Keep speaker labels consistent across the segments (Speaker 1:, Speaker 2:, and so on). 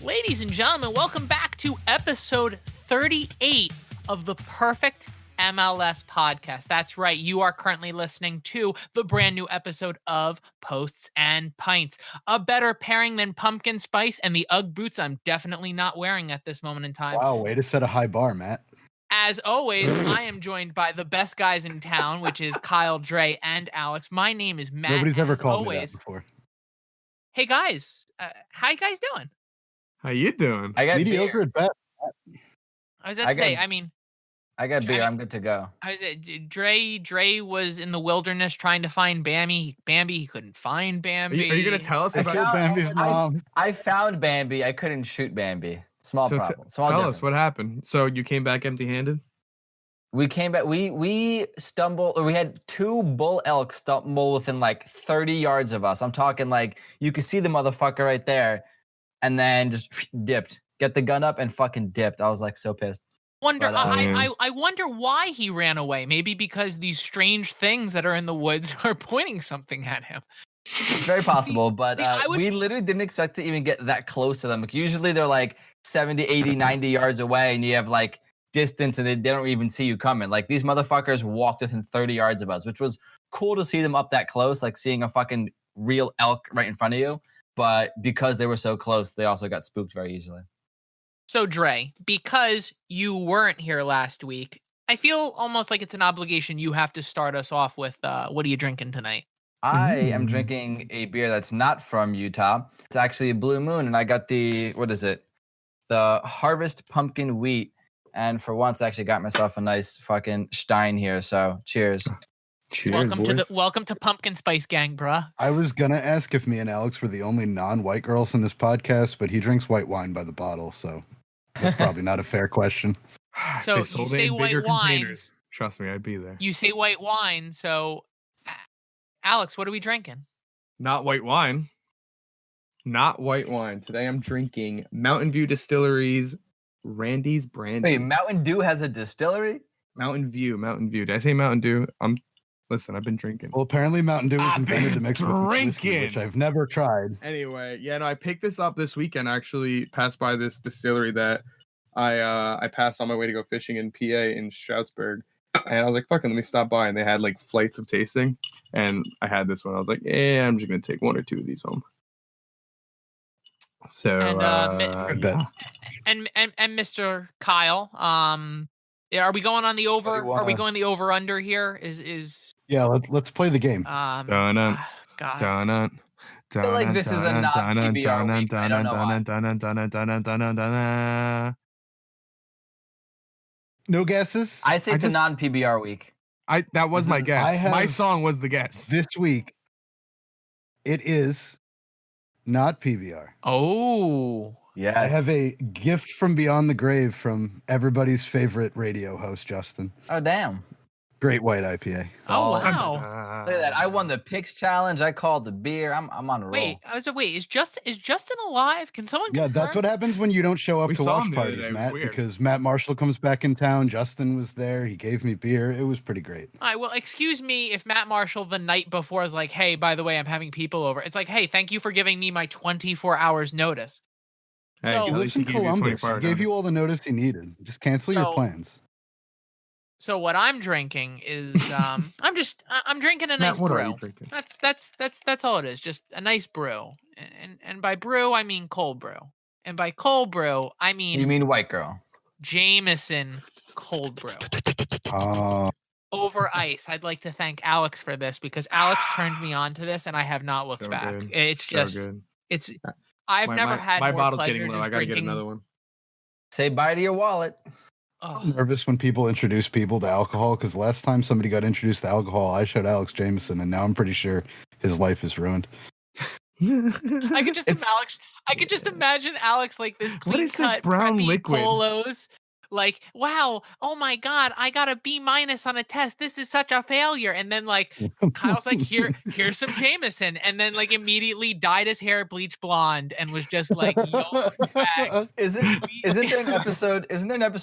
Speaker 1: Ladies and gentlemen, welcome back to episode 38 of the Perfect MLS podcast. That's right. You are currently listening to the brand new episode of Posts and Pints, a better pairing than pumpkin spice and the Ugg boots I'm definitely not wearing at this moment in time.
Speaker 2: Wow, way to set a high bar, Matt.
Speaker 1: As always, I am joined by the best guys in town, which is Kyle, Dre, and Alex. My name is Matt.
Speaker 2: Nobody's ever called
Speaker 1: always,
Speaker 2: me that before.
Speaker 1: Hey guys, how you guys doing?
Speaker 3: How you doing?
Speaker 4: I got
Speaker 2: mediocre
Speaker 4: beer.
Speaker 2: at best.
Speaker 1: I was about to say,
Speaker 4: I got beer. I'm good to go.
Speaker 1: Dre was in the wilderness trying to find Bambi. He couldn't find Bambi.
Speaker 3: Are you gonna tell us
Speaker 2: I
Speaker 3: about
Speaker 2: killed Bambi's mom.
Speaker 4: I found Bambi. I couldn't shoot Bambi. Small problem. Small
Speaker 3: tell
Speaker 4: difference.
Speaker 3: us what happened. So you came back empty-handed?
Speaker 4: We came back. We stumbled. Or we had two bull elk stumble within like 30 yards of us. I'm talking like you could see the motherfucker right there, and then just dipped. Get the gun up and fucking dipped. I was like so pissed.
Speaker 1: I wonder why he ran away. Maybe because these strange things that are in the woods are pointing something at him.
Speaker 4: Very possible, but we literally didn't expect to even get that close to them. Like, usually they're like 70, 80, 90 yards away, and you have like distance, and they don't even see you coming. Like, these motherfuckers walked within 30 yards of us, which was cool to see them up that close, like seeing a fucking real elk right in front of you. But because they were so close, they also got spooked very easily.
Speaker 1: So, Dre, because you weren't here last week, I feel almost like it's an obligation you have to start us off with. What are you drinking tonight?
Speaker 4: I am drinking a beer that's not from Utah. It's actually a Blue Moon, and I got the Harvest Pumpkin Wheat. And for once, I actually got myself a nice fucking Stein here. So, cheers.
Speaker 3: Cheers,
Speaker 1: welcome to Pumpkin Spice Gang, bruh.
Speaker 2: I was gonna ask if me and Alex were the only non-white girls in this podcast, but he drinks white wine by the bottle, so that's probably not a fair question.
Speaker 1: So you say white wines.
Speaker 3: Trust me, I'd be there.
Speaker 1: You say white wine, so Alex, what are we drinking?
Speaker 3: Not white wine. Not white wine. Today I'm drinking Mountain View Distillery's Randy's Brandy.
Speaker 4: Wait, Mountain Dew has a distillery?
Speaker 3: Mountain View. Did I say Mountain Dew? Listen, I've been drinking.
Speaker 2: Well, apparently Mountain Dew was invented to mix with whiskey, which I've never tried.
Speaker 3: Anyway, I picked this up this weekend. I actually passed by this distillery that I passed on my way to go fishing in PA in Stroudsburg. And I was like, fucking, let me stop by. And they had like flights of tasting. And I had this one. I was like, I'm just going to take one or two of these home. So,
Speaker 1: and Mr. Kyle, are we going on the over? Are we going the over under here?
Speaker 2: Yeah, let's play the game.
Speaker 1: God.
Speaker 4: I feel like this is a non-PBR week. I don't know why.
Speaker 2: No guesses?
Speaker 4: I say it's a non-PBR week.
Speaker 3: That was my guess. My song was the guess.
Speaker 2: This week, it is not PBR.
Speaker 1: Oh,
Speaker 4: yes.
Speaker 2: I have a gift from beyond the grave from everybody's favorite radio host, Justin.
Speaker 4: Oh, damn.
Speaker 2: Great white IPA.
Speaker 1: Oh, wow.
Speaker 4: Look at that. I won the picks challenge. I called the beer. I'm on a roll.
Speaker 1: Is Justin alive? Can someone confirm?
Speaker 2: Yeah, that's what happens when you don't show up to watch
Speaker 3: him
Speaker 2: parties,
Speaker 3: today.
Speaker 2: Matt,
Speaker 3: Weird.
Speaker 2: because Matt Marshall comes back in town. Justin was there. He gave me beer. It was pretty great.
Speaker 1: All right, well, excuse me if Matt Marshall the night before is like, hey, by the way, I'm having people over. It's like, hey, thank you for giving me my 24 hours notice.
Speaker 3: Hey,
Speaker 1: So,
Speaker 2: He
Speaker 3: at
Speaker 2: lives
Speaker 3: least
Speaker 2: in
Speaker 3: he gave you
Speaker 2: Columbus.
Speaker 3: 24
Speaker 2: He gave you
Speaker 3: notice.
Speaker 2: all the notice he needed. Just cancel your plans.
Speaker 1: So what I'm drinking is I'm drinking a nice
Speaker 3: Matt, what
Speaker 1: brew.
Speaker 3: are you drinking?
Speaker 1: That's all it is. Just a nice brew. And by brew I mean cold brew. And by cold brew I mean
Speaker 4: You mean white girl?
Speaker 1: Jameson cold brew.
Speaker 2: Oh,
Speaker 1: Over ice. I'd like to thank Alex for this because Alex turned me on to this and I have not looked
Speaker 3: So
Speaker 1: back.
Speaker 3: good.
Speaker 1: It's
Speaker 3: So
Speaker 1: just
Speaker 3: good.
Speaker 1: it's I've never had
Speaker 3: my
Speaker 1: more
Speaker 3: bottle's
Speaker 1: pleasure
Speaker 3: getting low.
Speaker 1: just
Speaker 3: I gotta
Speaker 1: drinking.
Speaker 3: get another one.
Speaker 4: Say bye to your wallet.
Speaker 1: Oh.
Speaker 2: I'm nervous when people introduce people to alcohol because last time somebody got introduced to alcohol, I showed Alex Jameson, and now I'm pretty sure his life is ruined.
Speaker 1: I could just imagine Alex like this clean
Speaker 3: What is this
Speaker 1: cut
Speaker 3: brown
Speaker 1: preppy
Speaker 3: liquid?
Speaker 1: polos. Like, wow, oh my God, I got a B- on a test. This is such a failure. And then like Kyle's like, here's some Jameson, and then like immediately dyed his hair bleach blonde and was just like, yo, fag.
Speaker 4: Isn't there an episode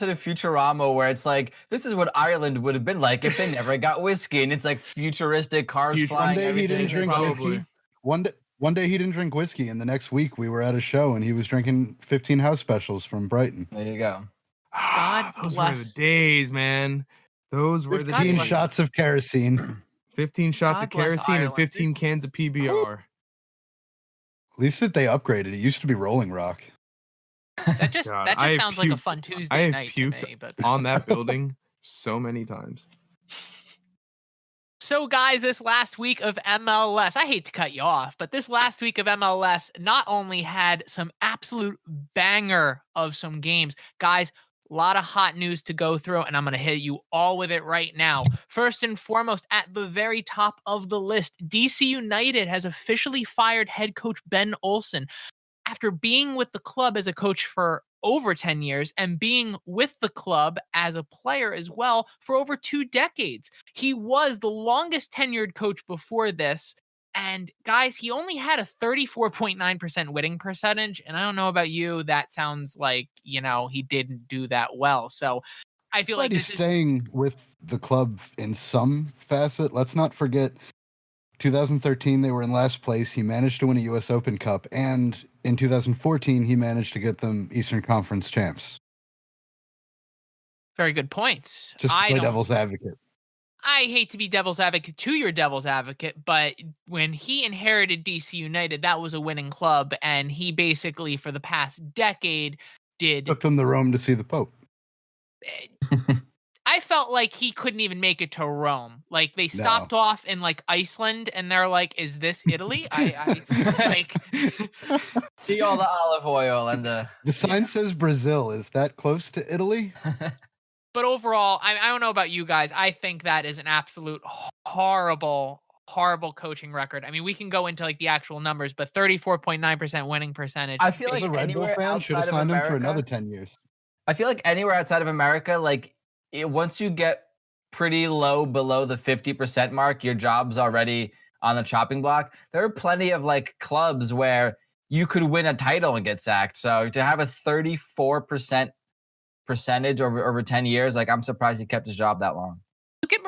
Speaker 4: of Futurama where it's like, this is what Ireland would have been like if they never got whiskey, and it's like futuristic cars flying.
Speaker 2: One day he didn't
Speaker 4: everything.
Speaker 2: drink
Speaker 3: Probably.
Speaker 2: whiskey. One day he didn't drink whiskey, and the next week we were at a show and he was drinking 15 house specials from Brighton.
Speaker 4: There you go.
Speaker 1: God
Speaker 3: Those
Speaker 1: bless.
Speaker 3: were the days, man. Those were the
Speaker 2: 15
Speaker 3: days.
Speaker 2: shots of kerosene.
Speaker 3: 15 shots
Speaker 1: God
Speaker 3: of
Speaker 1: bless
Speaker 3: kerosene and
Speaker 1: Ireland.
Speaker 3: 15 cans of PBR.
Speaker 2: At least that they upgraded. It used to be Rolling Rock.
Speaker 1: That just
Speaker 3: God,
Speaker 1: that
Speaker 3: I
Speaker 1: just
Speaker 3: have
Speaker 1: sounds like a
Speaker 3: puked-
Speaker 1: fun
Speaker 3: I
Speaker 1: Tuesday
Speaker 3: have
Speaker 1: night to
Speaker 3: puked
Speaker 1: me. But
Speaker 3: on that building so many times.
Speaker 1: so, guys, this last week of MLS, I hate to cut you off, but this last week of MLS not only had some absolute banger of some games, guys, a lot of hot news to go through, and I'm going to hit you all with it right now. First and foremost, at the very top of the list, DC United has officially fired head coach Ben Olsen. After being with the club as a coach for over 10 years and being with the club as a player as well for over 2 decades. He was the longest tenured coach before this. And guys, he only had a 34.9% winning percentage. And I don't know about you, that sounds like, he didn't do that well. So I feel like
Speaker 2: he's
Speaker 1: this is
Speaker 2: staying with the club in some facet. Let's not forget 2013, they were in last place. He managed to win a U.S. Open Cup, and in 2014, he managed to get them Eastern Conference champs.
Speaker 1: very good points.
Speaker 2: Just to play devil's advocate.
Speaker 1: I hate to be devil's advocate to your devil's advocate, but when he inherited DC United, that was a winning club, and he basically, for the past decade,
Speaker 2: took them to Rome to see the Pope.
Speaker 1: I felt like he couldn't even make it to Rome. Like they stopped off in like Iceland, and they're like, "Is this Italy?" I like
Speaker 4: see all the olive oil and the
Speaker 2: sign says Brazil. Is that close to Italy?
Speaker 1: But overall, I don't know about you guys. I think that is an absolute horrible coaching record. I mean, we can go into like the actual numbers, but 34.9% winning percentage.
Speaker 4: I feel like
Speaker 2: a Red Bull fan should have signed him for another 10 years.
Speaker 4: I feel like anywhere outside of America, like once you get pretty low below the 50% mark, your job's already on the chopping block. There are plenty of like clubs where you could win a title and get sacked. So to have a 34% percentage over 10 years, like I'm surprised he kept his job that long.
Speaker 1: Look at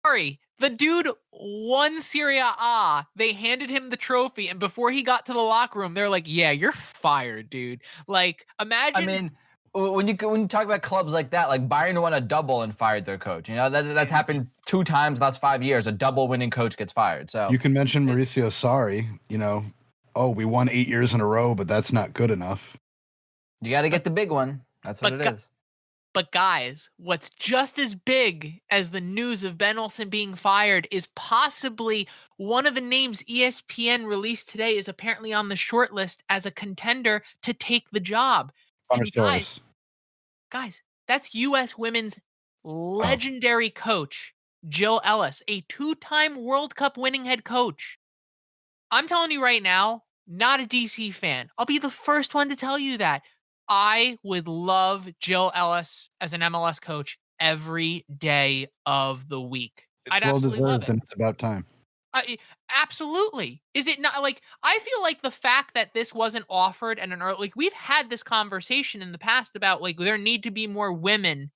Speaker 1: Murray. The dude won Serie A. They handed him the trophy, and before he got to the locker room, they're like, "Yeah, you're fired, dude." Like, imagine.
Speaker 4: I mean, when you talk about clubs like that, like Bayern won a double and fired their coach. That's happened 2 times the last 5 years. A double winning coach gets fired. So
Speaker 2: you can mention Mauricio Sarri. We won 8 years in a row, but that's not good enough.
Speaker 4: You got to get the big one. That's what it is.
Speaker 1: But guys, what's just as big as the news of Ben Olsen being fired is possibly one of the names ESPN released today is apparently on the short list as a contender to take the job. And guys, that's U.S. women's legendary coach, Jill Ellis, a 2-time World Cup winning head coach. I'm telling you right now, not a DC fan. I'll be the first one to tell you that. I would love Jill Ellis as an MLS coach every day of the week.
Speaker 2: It's well deserved, and it's about time.
Speaker 1: Absolutely. Is it not? Like, I feel like the fact that this wasn't offered and like we've had this conversation in the past about like there need to be more women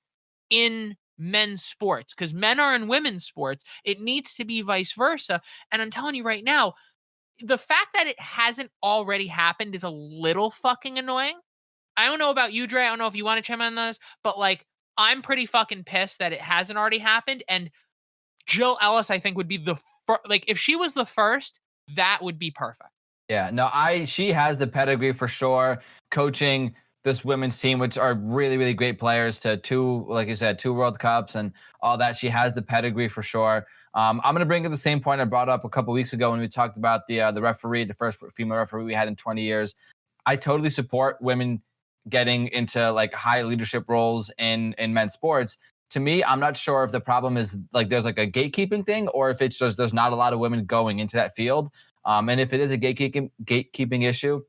Speaker 1: in men's sports because men are in women's sports. It needs to be vice versa. And I'm telling you right now, the fact that it hasn't already happened is a little fucking annoying. I don't know about you, Dre. I don't know if you want to chime in on this, but like, I'm pretty fucking pissed that it hasn't already happened. And Jill Ellis, I think, would be the like, if she was the first, that would be perfect.
Speaker 4: Yeah, no, she has the pedigree for sure, coaching this women's team, which are really, really great players to 2, like you said, 2 World Cups and all that. She has the pedigree for sure. I'm going to bring up the same point I brought up a couple weeks ago when we talked about the referee, the first female referee we had in 20 years. I totally support women getting into like high leadership roles in men's sports. To me, I'm not sure if the problem is like there's like a gatekeeping thing or if it's just there's not a lot of women going into that field. And if it is a gatekeeping issue,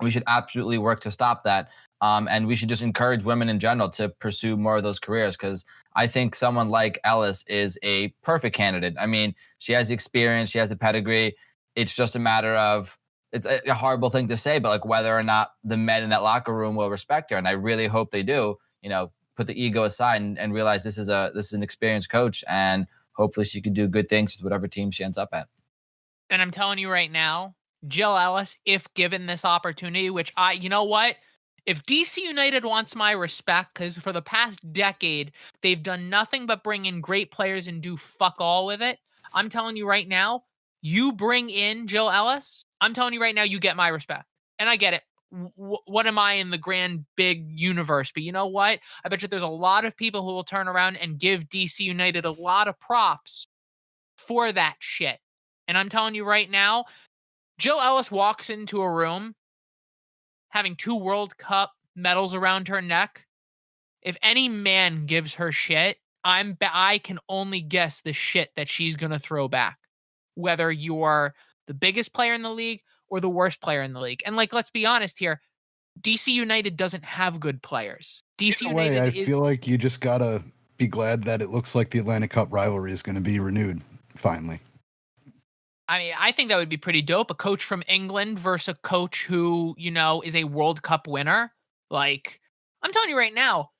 Speaker 4: we should absolutely work to stop that. And we should just encourage women in general to pursue more of those careers because I think someone like Ellis is a perfect candidate. I mean, she has the experience, she has the pedigree. It's just a matter of it's a horrible thing to say, but like whether or not the men in that locker room will respect her. And I really hope they do, put the ego aside and realize this is an experienced coach and hopefully she could do good things with whatever team she ends up at.
Speaker 1: And I'm telling you right now, Jill Ellis, if given this opportunity, which you know what? If DC United wants my respect, because for the past decade, they've done nothing but bring in great players and do fuck all with it. I'm telling you right now, you bring in Jill Ellis, I'm telling you right now, you get my respect. And I get it. What am I in the grand big universe? But you know what? I bet you there's a lot of people who will turn around and give DC United a lot of props for that shit. And I'm telling you right now, Jill Ellis walks into a room having 2 World Cup medals around her neck. If any man gives her shit, I can only guess the shit that she's going to throw back. Whether you're the biggest player in the league or the worst player in the league. And like, let's be honest here, DC United doesn't have good players. DC
Speaker 2: Either way,
Speaker 1: United
Speaker 2: I feel like you just gotta be glad that it looks like the Atlantic Cup rivalry is going to be renewed finally.
Speaker 1: I mean, I think that would be pretty dope. A coach from England versus a coach who, you know, is a World Cup winner. Like, I'm telling you right now,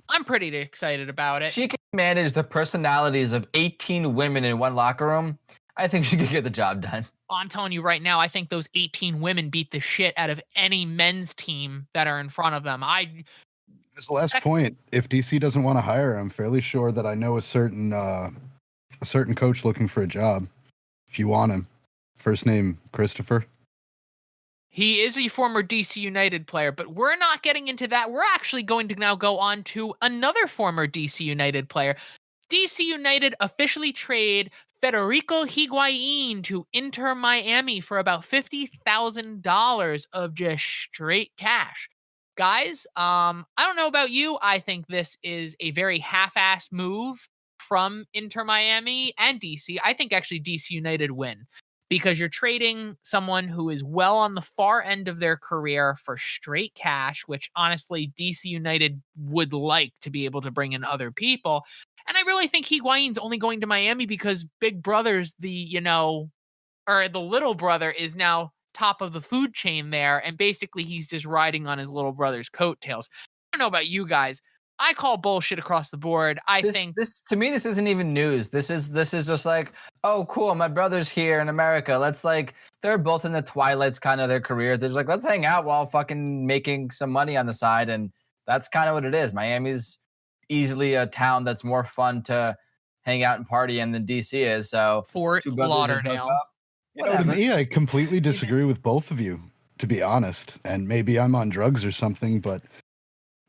Speaker 1: I'm pretty excited about it.
Speaker 4: She can manage the personalities of 18 women in one locker room. I think she could get the job done.
Speaker 1: I'm telling you right now, I think those 18 women beat the shit out of any men's team that are in front of them.
Speaker 2: This last point, if DC doesn't want to hire, I'm fairly sure that I know a certain coach looking for a job. If you want him, first name Christopher.
Speaker 1: He is a former DC United player, but we're not getting into that. We're actually going to now go on to another former DC United player. DC United officially trade Federico Higuain to Inter Miami for about $50,000 of just straight cash. Guys, I don't know about you. I think this is a very half-assed move from Inter Miami and DC. I think actually DC United win because you're trading someone who is well on the far end of their career for straight cash, which honestly DC United would like to be able to bring in other people. And I really think Higuain's only going to Miami because Big Brother's the little brother is now top of the food chain there. And basically he's just riding on his little brother's coattails. I don't know about you guys. I call bullshit across the board. I think
Speaker 4: this to me, this isn't even news. This is just like, oh, cool. My brother's here in America. Let's like, they're both in the twilights kind of their career. There's like, let's hang out while fucking making some money on the side. And that's kind of what it is. Miami's easily a town that's more fun to hang out and party in than DC is. So
Speaker 1: Fort Lauderdale.
Speaker 2: To me, I completely disagree with both of you, to be honest. And maybe I'm on drugs or something, but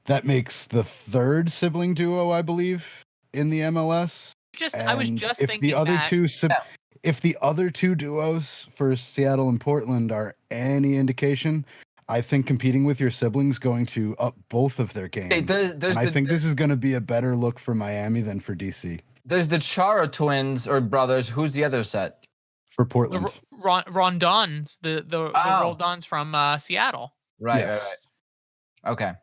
Speaker 2: that makes the third sibling duo, I believe, in the MLS.
Speaker 1: I was just
Speaker 2: if
Speaker 1: thinking
Speaker 2: the other
Speaker 1: that.
Speaker 2: if the other 2 duos for Seattle and Portland are any indication, I think competing with your siblings going to up both of their games. I think this is going to be a better look for Miami than for DC.
Speaker 4: There's the Chara twins or brothers. Who's the other set?
Speaker 2: For Portland.
Speaker 1: The Rondons, the Rondons from Seattle.
Speaker 4: Right,
Speaker 2: yes.
Speaker 4: right. Okay.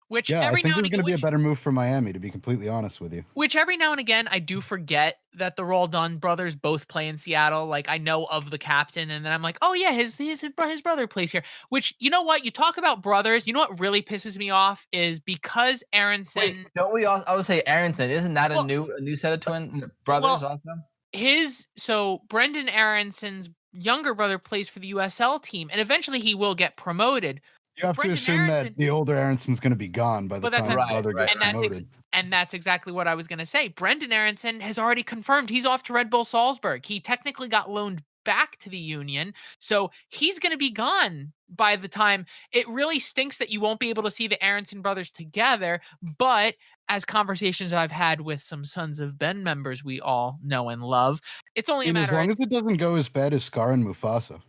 Speaker 1: Which
Speaker 2: I
Speaker 1: every
Speaker 2: think
Speaker 1: now and
Speaker 2: there's
Speaker 1: again,
Speaker 2: going to be a better move for Miami, to be completely honest with you.
Speaker 1: Which every now and again, I do forget that the Roldan brothers both play in Seattle. Like, I know of the captain, and then I'm like, oh yeah, his brother plays here. Which, you know what? You talk about brothers. You know what really pisses me off is because Aronson.
Speaker 4: Wait, don't we all? I would say Aronson. Isn't that a new set of twin brothers also?
Speaker 1: So Brendan Aronson's younger brother plays for the USL team, and eventually he will get promoted.
Speaker 2: You have to assume that the older Aronson's going to be gone by the time the brother gets promoted.
Speaker 1: And that's exactly what I was going to say. Brendan Aronson has already confirmed he's off to Red Bull Salzburg. He technically got loaned back to the Union, so he's going to be gone by the time. It really stinks that you won't be able to see the Aronson brothers together, but as conversations I've had with some Sons of Ben members we all know and love, it's only a matter
Speaker 2: as long as it doesn't go as bad as Scar and Mufasa.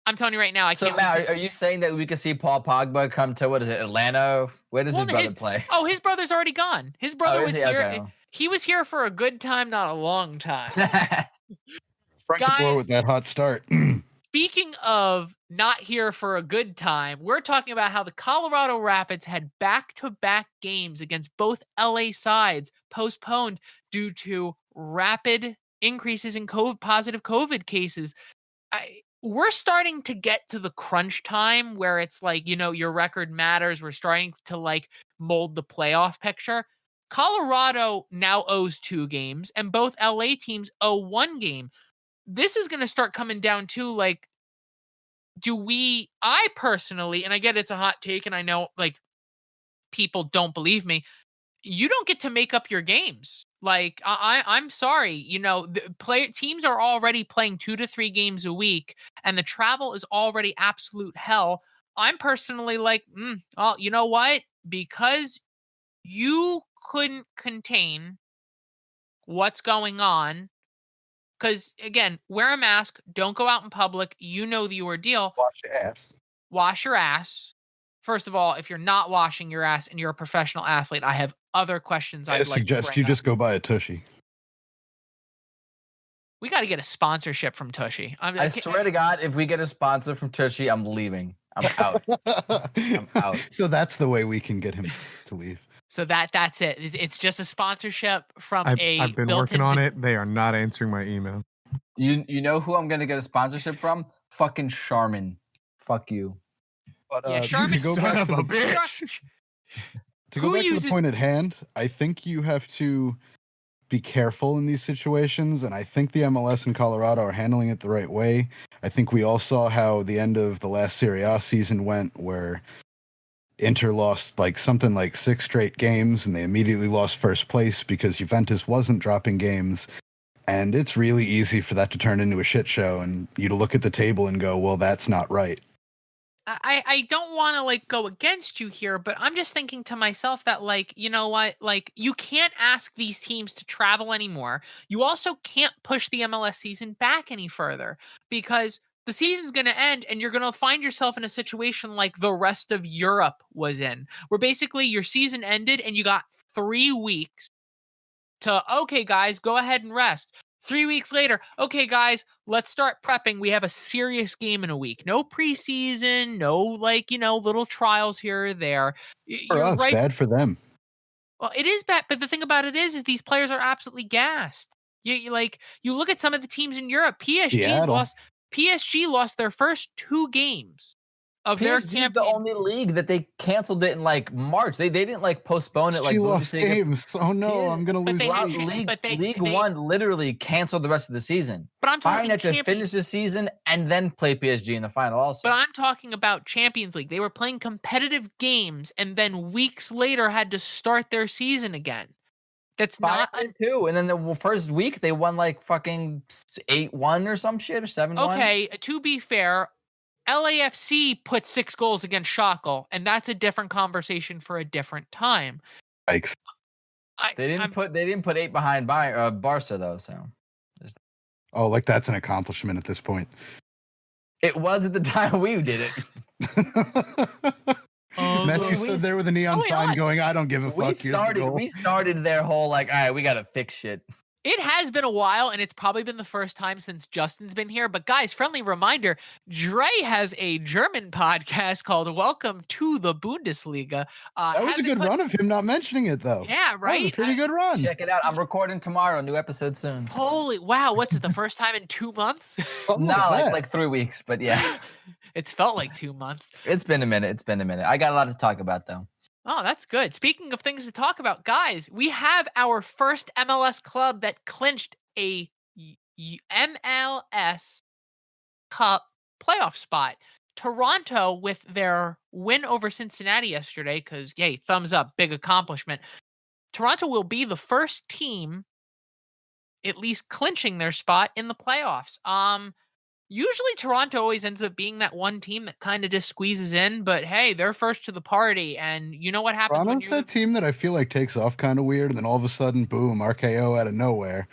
Speaker 1: I'm telling you right now, I can't.
Speaker 4: So, Matt, are you saying that we could see Paul Pogba come to, what is it, Atlanta? Where does his brother play?
Speaker 1: Oh, his brother's already gone. His brother was here.
Speaker 4: Okay.
Speaker 1: He was here for a good time, not a long time.
Speaker 2: Frank de Boer with that hot start.
Speaker 1: Speaking of not here for a good time, we're talking about how the Colorado Rapids had back-to-back games against both LA sides postponed due to rapid increases in positive COVID cases. We're starting to get to the crunch time where it's like, your record matters. We're starting to like mold the playoff picture. Colorado now owes 2 games and both LA teams owe 1 game. this is going to start coming down to like, I personally, and I get it's a hot take, and I know like people don't believe me, you don't get to make up your games. Like I'm sorry, teams are already playing 2 to 3 games a week, and the travel is already absolute hell. I'm personally like, well, you know what? Because you couldn't contain what's going on. Because again, wear a mask, don't go out in public. You know the ordeal.
Speaker 2: Wash your ass.
Speaker 1: Wash your ass. First of all, if you're not washing your ass and you're a professional athlete, I have other questions I'd like to
Speaker 2: suggest
Speaker 1: bring
Speaker 2: you
Speaker 1: up.
Speaker 2: just go buy a Tushy.
Speaker 1: We got to get a sponsorship from Tushy.
Speaker 4: I swear to God, if we get a sponsor from Tushy, I'm leaving. I'm out. I'm out.
Speaker 2: So that's the way we can get him to leave.
Speaker 1: So that's it. It's just a sponsorship from
Speaker 3: I've been working on it. They are not answering my email.
Speaker 4: You know who I'm gonna get a sponsorship from? Fucking Charmin. Fuck you.
Speaker 2: But
Speaker 1: Charmin,
Speaker 2: to go back to the
Speaker 3: bitch.
Speaker 2: To go back to the point at hand, I think you have to be careful in these situations, and I think the MLS and Colorado are handling it the right way. I think we all saw how the end of the last Serie A season went, where Inter lost like something like 6 straight games, and they immediately lost first place because Juventus wasn't dropping games. And it's really easy for that to turn into a shit show, and you to look at the table and go, well, that's not right.
Speaker 1: I don't want to like go against you here, but I'm just thinking to myself that like, you know what, like you can't ask these teams to travel anymore. You also can't push the MLS season back any further because the season's going to end and you're going to find yourself in a situation like the rest of Europe was in, where basically your season ended and you got 3 weeks to, okay, guys, go ahead and rest. 3 weeks later, okay, guys, let's start prepping. We have a serious game in a week. No preseason, no like, little trials here or there.
Speaker 2: For us, right. Bad for them.
Speaker 1: Well, it is bad, but the thing about it is these players are absolutely gassed. You look at some of the teams in Europe. PSG lost their first 2 games of their campaign.
Speaker 4: The only league that they canceled it in like March. They didn't like postpone it. Like
Speaker 2: lost games. Oh no, I'm gonna lose.
Speaker 4: League One literally canceled the rest of the season.
Speaker 1: But I'm talking
Speaker 4: Bayern had to finish the season and then play PSG in the final also.
Speaker 1: But I'm talking about Champions League. They were playing competitive games and then weeks later had to start their season again. That's not
Speaker 4: too. And then the first week they won like fucking 8-1 or some shit or 7-1.
Speaker 1: Okay, to be fair, LAFC put 6 goals against Schalke, and that's a different conversation for a different time.
Speaker 2: Thanks.
Speaker 4: They didn't put 8 behind Barca though, so.
Speaker 2: Oh, like that's an accomplishment at this point.
Speaker 4: It was at the time we did it.
Speaker 2: Messi stood there with a neon sign going, I don't give a fuck.
Speaker 4: We started their whole like, all right, we gotta fix shit.
Speaker 1: It has been a while, and it's probably been the first time since Justin's been here. But guys, friendly reminder, Dre has a German podcast called Welcome to the Bundesliga.
Speaker 2: That was a good run of him not mentioning it, though.
Speaker 1: Yeah, right?
Speaker 2: That was a pretty good run.
Speaker 4: Check it out. I'm recording tomorrow. New episode soon.
Speaker 1: Holy, wow. What's it, the first time in 2 months?
Speaker 4: Like 3 weeks, but yeah.
Speaker 1: It's felt like 2 months.
Speaker 4: It's been a minute. I got a lot to talk about, though.
Speaker 1: Oh, that's good. Speaking of things to talk about, guys, we have our first MLS club that clinched a MLS Cup playoff spot. Toronto, with their win over Cincinnati yesterday, because, yay, thumbs up, big accomplishment. Toronto will be the first team at least clinching their spot in the playoffs. Usually Toronto always ends up being that one team that kind of just squeezes in, but hey, they're first to the party, and you know what happens
Speaker 2: Toronto's that team that I feel like takes off kind of weird, and then all of a sudden, boom, RKO out of nowhere.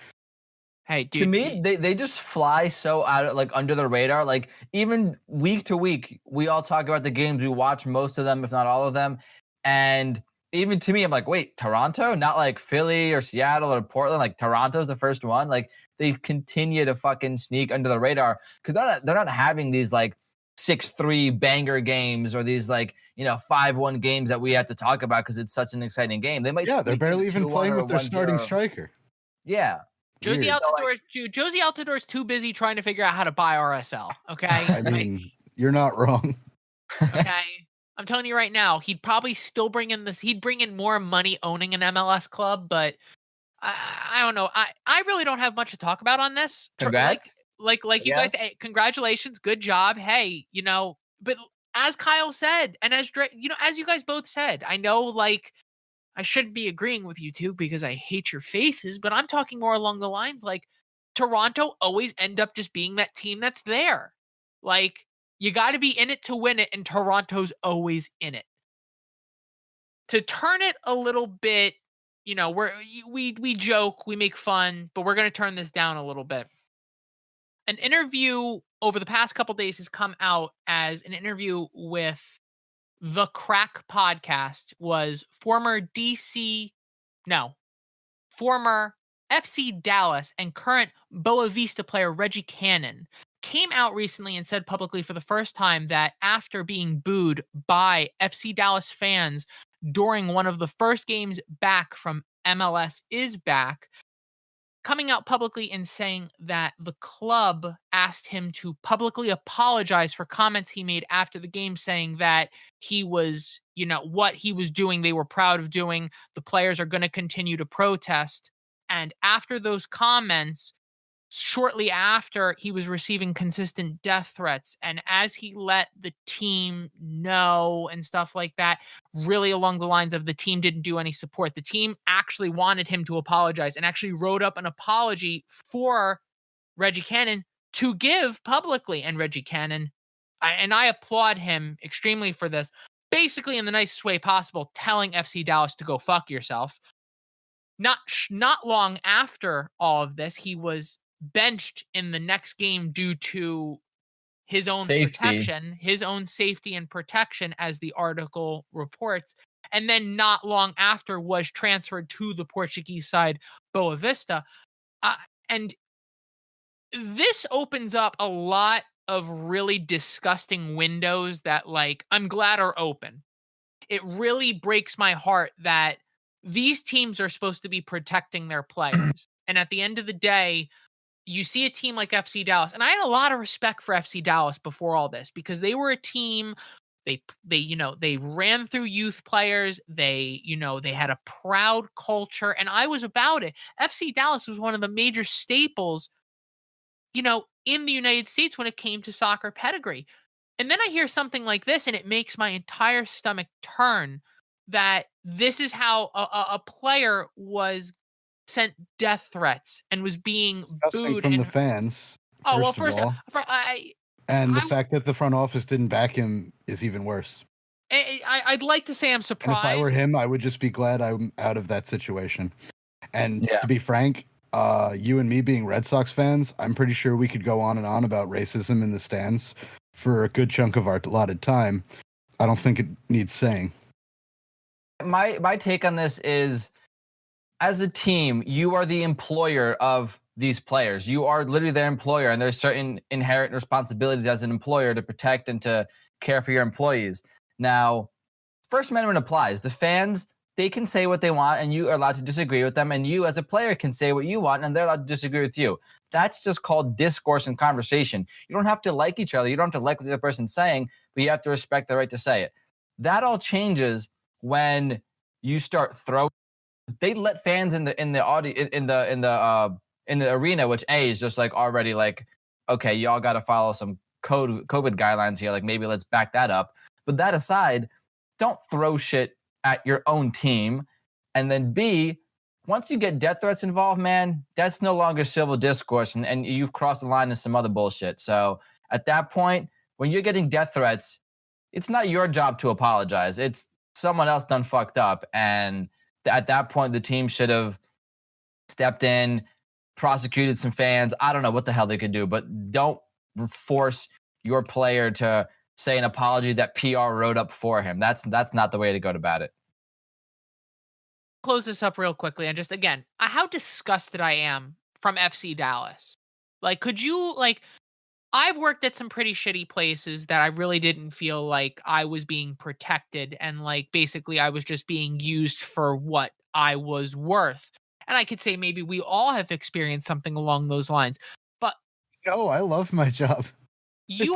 Speaker 1: Hey, dude.
Speaker 4: To me, they just fly so out of, like under the radar. Like even week to week, we all talk about the games. We watch most of them, if not all of them. And even to me, I'm like, wait, Toronto? Not like Philly or Seattle or Portland. Like Toronto's the first one. Like they continue to fucking sneak under the radar because they're not having these like 6-3 banger games or these like 5-1 games that we have to talk about because it's such an exciting game. They might
Speaker 2: they're barely even playing with their starting striker.
Speaker 4: Yeah.
Speaker 1: Josie Altidore's too busy trying to figure out how to buy RSL. Okay.
Speaker 2: I mean, you're not wrong.
Speaker 1: Okay. I'm telling you right now, he'd probably still bring in more money owning an MLS club, but I don't know. I really don't have much to talk about on this.
Speaker 4: Congrats.
Speaker 1: Like you guys, hey, congratulations, good job. Hey, but as Kyle said, and as as you guys both said, I know like I shouldn't be agreeing with you two because I hate your faces, but I'm talking more along the lines like Toronto always end up just being that team that's there. Like you got to be in it to win it, and Toronto's always in it. To turn it a little bit, we joke, we make fun, but we're going to turn this down a little bit. An interview over the past couple days has come out as an interview with the Crack podcast was former FC Dallas and current Boa Vista player Reggie Cannon came out recently and said publicly for the first time that after being booed by FC Dallas fans during one of the first games back from MLS is back, coming out publicly and saying that the club asked him to publicly apologize for comments he made after the game, saying that he was, what he was doing, they were proud of doing. The players are going to continue to protest. And after those comments, shortly after, he was receiving consistent death threats. And as he let the team know and stuff like that, really along the lines of the team didn't do any support, the team actually wanted him to apologize and actually wrote up an apology for Reggie Cannon to give publicly. And Reggie Cannon, I applaud him extremely for this, basically in the nicest way possible, telling FC Dallas to go fuck yourself. Not long after all of this, he was benched in the next game due to his own protection, his own safety and protection, as the article reports. And then not long after was transferred to the Portuguese side, Boa Vista. And this opens up a lot of really disgusting windows that, like, I'm glad are open. It really breaks my heart that these teams are supposed to be protecting their players. And at the end of the day, you see a team like FC Dallas, and I had a lot of respect for FC Dallas before all this because they were a team. They ran through youth players. They had a proud culture, and I was about it. FC Dallas was one of the major staples, in the United States when it came to soccer pedigree. And then I hear something like this, and it makes my entire stomach turn. That this is how a player was sent death threats and was being booed
Speaker 2: from the fans.
Speaker 1: Oh, well,
Speaker 2: first of all.
Speaker 1: And
Speaker 2: the fact that the front office didn't back him is even worse.
Speaker 1: I'd like to say I'm surprised.
Speaker 2: And if I were him, I would just be glad I'm out of that situation. And to be frank, you and me being Red Sox fans, I'm pretty sure we could go on and on about racism in the stands for a good chunk of our allotted time. I don't think it needs saying.
Speaker 4: My take on this is, as a team, you are the employer of these players. You are literally their employer, and there's certain inherent responsibilities as an employer to protect and to care for your employees. Now, First Amendment applies. The fans, they can say what they want, and you are allowed to disagree with them, and you as a player can say what you want, and they're allowed to disagree with you. That's just called discourse and conversation. You don't have to like each other. You don't have to like what the other person's saying, but you have to respect the right to say it. That all changes when you start throwing. They let fans in the arena, which is just like already like, okay, y'all got to follow some COVID guidelines here. Like maybe let's back that up. But that aside, don't throw shit at your own team. And then B, once you get death threats involved, man, that's no longer civil discourse, and you've crossed the line into some other bullshit. So at that point, when you're getting death threats, it's not your job to apologize. It's someone else done fucked up, and at that point, the team should have stepped in, prosecuted some fans. I don't know what the hell they could do, but don't force your player to say an apology that PR wrote up for him. That's not the way to go about it.
Speaker 1: Close this up real quickly, and just again, how disgusted I am from FC Dallas. Like, could you I've worked at some pretty shitty places that I really didn't feel like I was being protected, and basically I was just being used for what I was worth. And I could say maybe we all have experienced something along those lines. But
Speaker 2: no, I love my job.
Speaker 1: You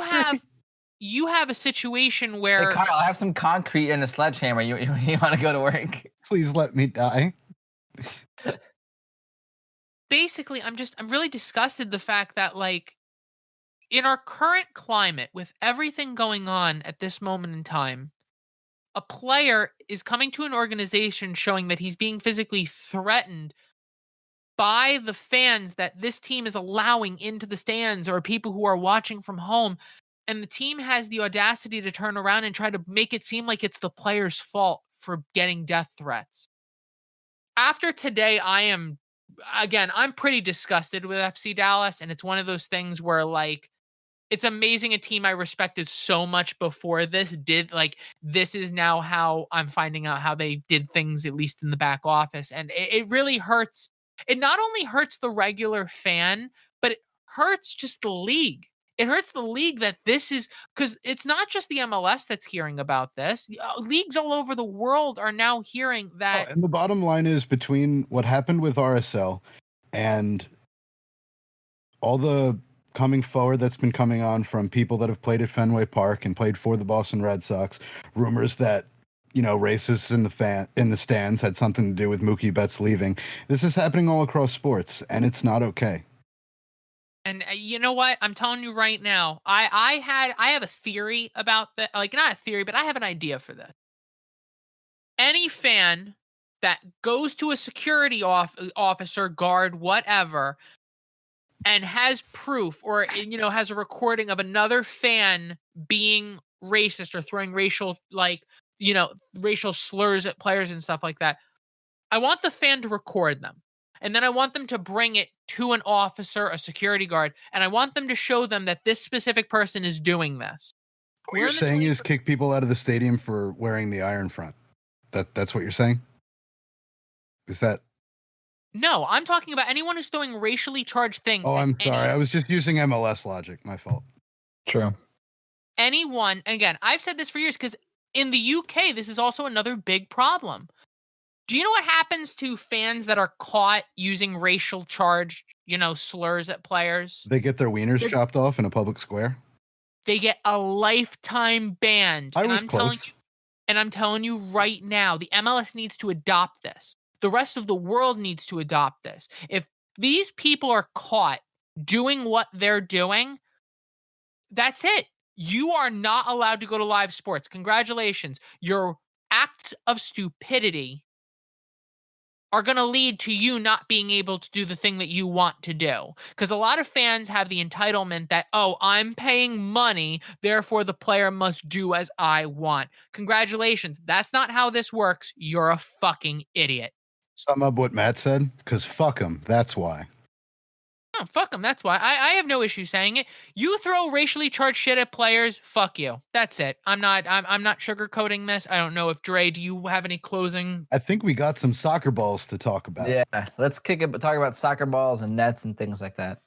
Speaker 1: have a situation where,
Speaker 4: hey, Kyle, I have some concrete and a sledgehammer. You want to go to work?
Speaker 2: Please let me die.
Speaker 1: Basically, I'm really disgusted the fact that in our current climate, with everything going on at this moment in time, a player is coming to an organization showing that he's being physically threatened by the fans that this team is allowing into the stands or people who are watching from home. And the team has the audacity to turn around and try to make it seem like it's the player's fault for getting death threats. After today, I'm pretty disgusted with FC Dallas. And it's one of those things where, like, it's amazing a team I respected so much before this this is now how I'm finding out how they did things, at least in the back office. And it really hurts. It not only hurts the regular fan, but it hurts just the league. It hurts the league that this is, because it's not just the MLS that's hearing about this. Leagues all over the world are now hearing that.
Speaker 2: And the bottom line is, between what happened with RSL and all the coming forward that's been coming on from people that have played at Fenway Park and played for the Boston Red Sox, rumors that, racists in the stands had something to do with Mookie Betts leaving. This is happening all across sports, and it's not okay.
Speaker 1: And you know what? I'm telling you right now, I have a theory about that. Like, not a theory, but I have an idea for this. Any fan that goes to a security officer, guard, whatever, and has proof or, has a recording of another fan being racist or throwing racial slurs at players and stuff like that, I want the fan to record them. And then I want them to bring it to an officer, a security guard, and I want them to show them that this specific person is doing this.
Speaker 2: What you're saying is kick people out of the stadium for wearing the iron front. That's what you're saying? Is that...
Speaker 1: No, I'm talking about anyone who's throwing racially charged things.
Speaker 2: Oh, I'm sorry. I was just using MLS logic. My fault.
Speaker 4: True.
Speaker 1: Anyone, and again, I've said this for years, because in the UK, this is also another big problem. Do you know what happens to fans that are caught using racial charged, slurs at players?
Speaker 2: They get their wieners chopped off in a public square.
Speaker 1: They get a lifetime ban. I'm telling you right now, the MLS needs to adopt this. The rest of the world needs to adopt this. If these people are caught doing what they're doing, that's it. You are not allowed to go to live sports. Congratulations. Your acts of stupidity are going to lead to you not being able to do the thing that you want to do. Because a lot of fans have the entitlement that, I'm paying money, therefore the player must do as I want. Congratulations. That's not how this works. You're a fucking idiot.
Speaker 2: Sum up what Matt said, because fuck him. That's why.
Speaker 1: Oh, fuck them. That's why. I have no issue saying it. You throw racially charged shit at players, fuck you. That's it. I'm not sugarcoating this. I don't know if Dre, do you have any closing?
Speaker 2: I think we got some soccer balls to talk about.
Speaker 4: Yeah, let's talk about soccer balls and nets and things like that.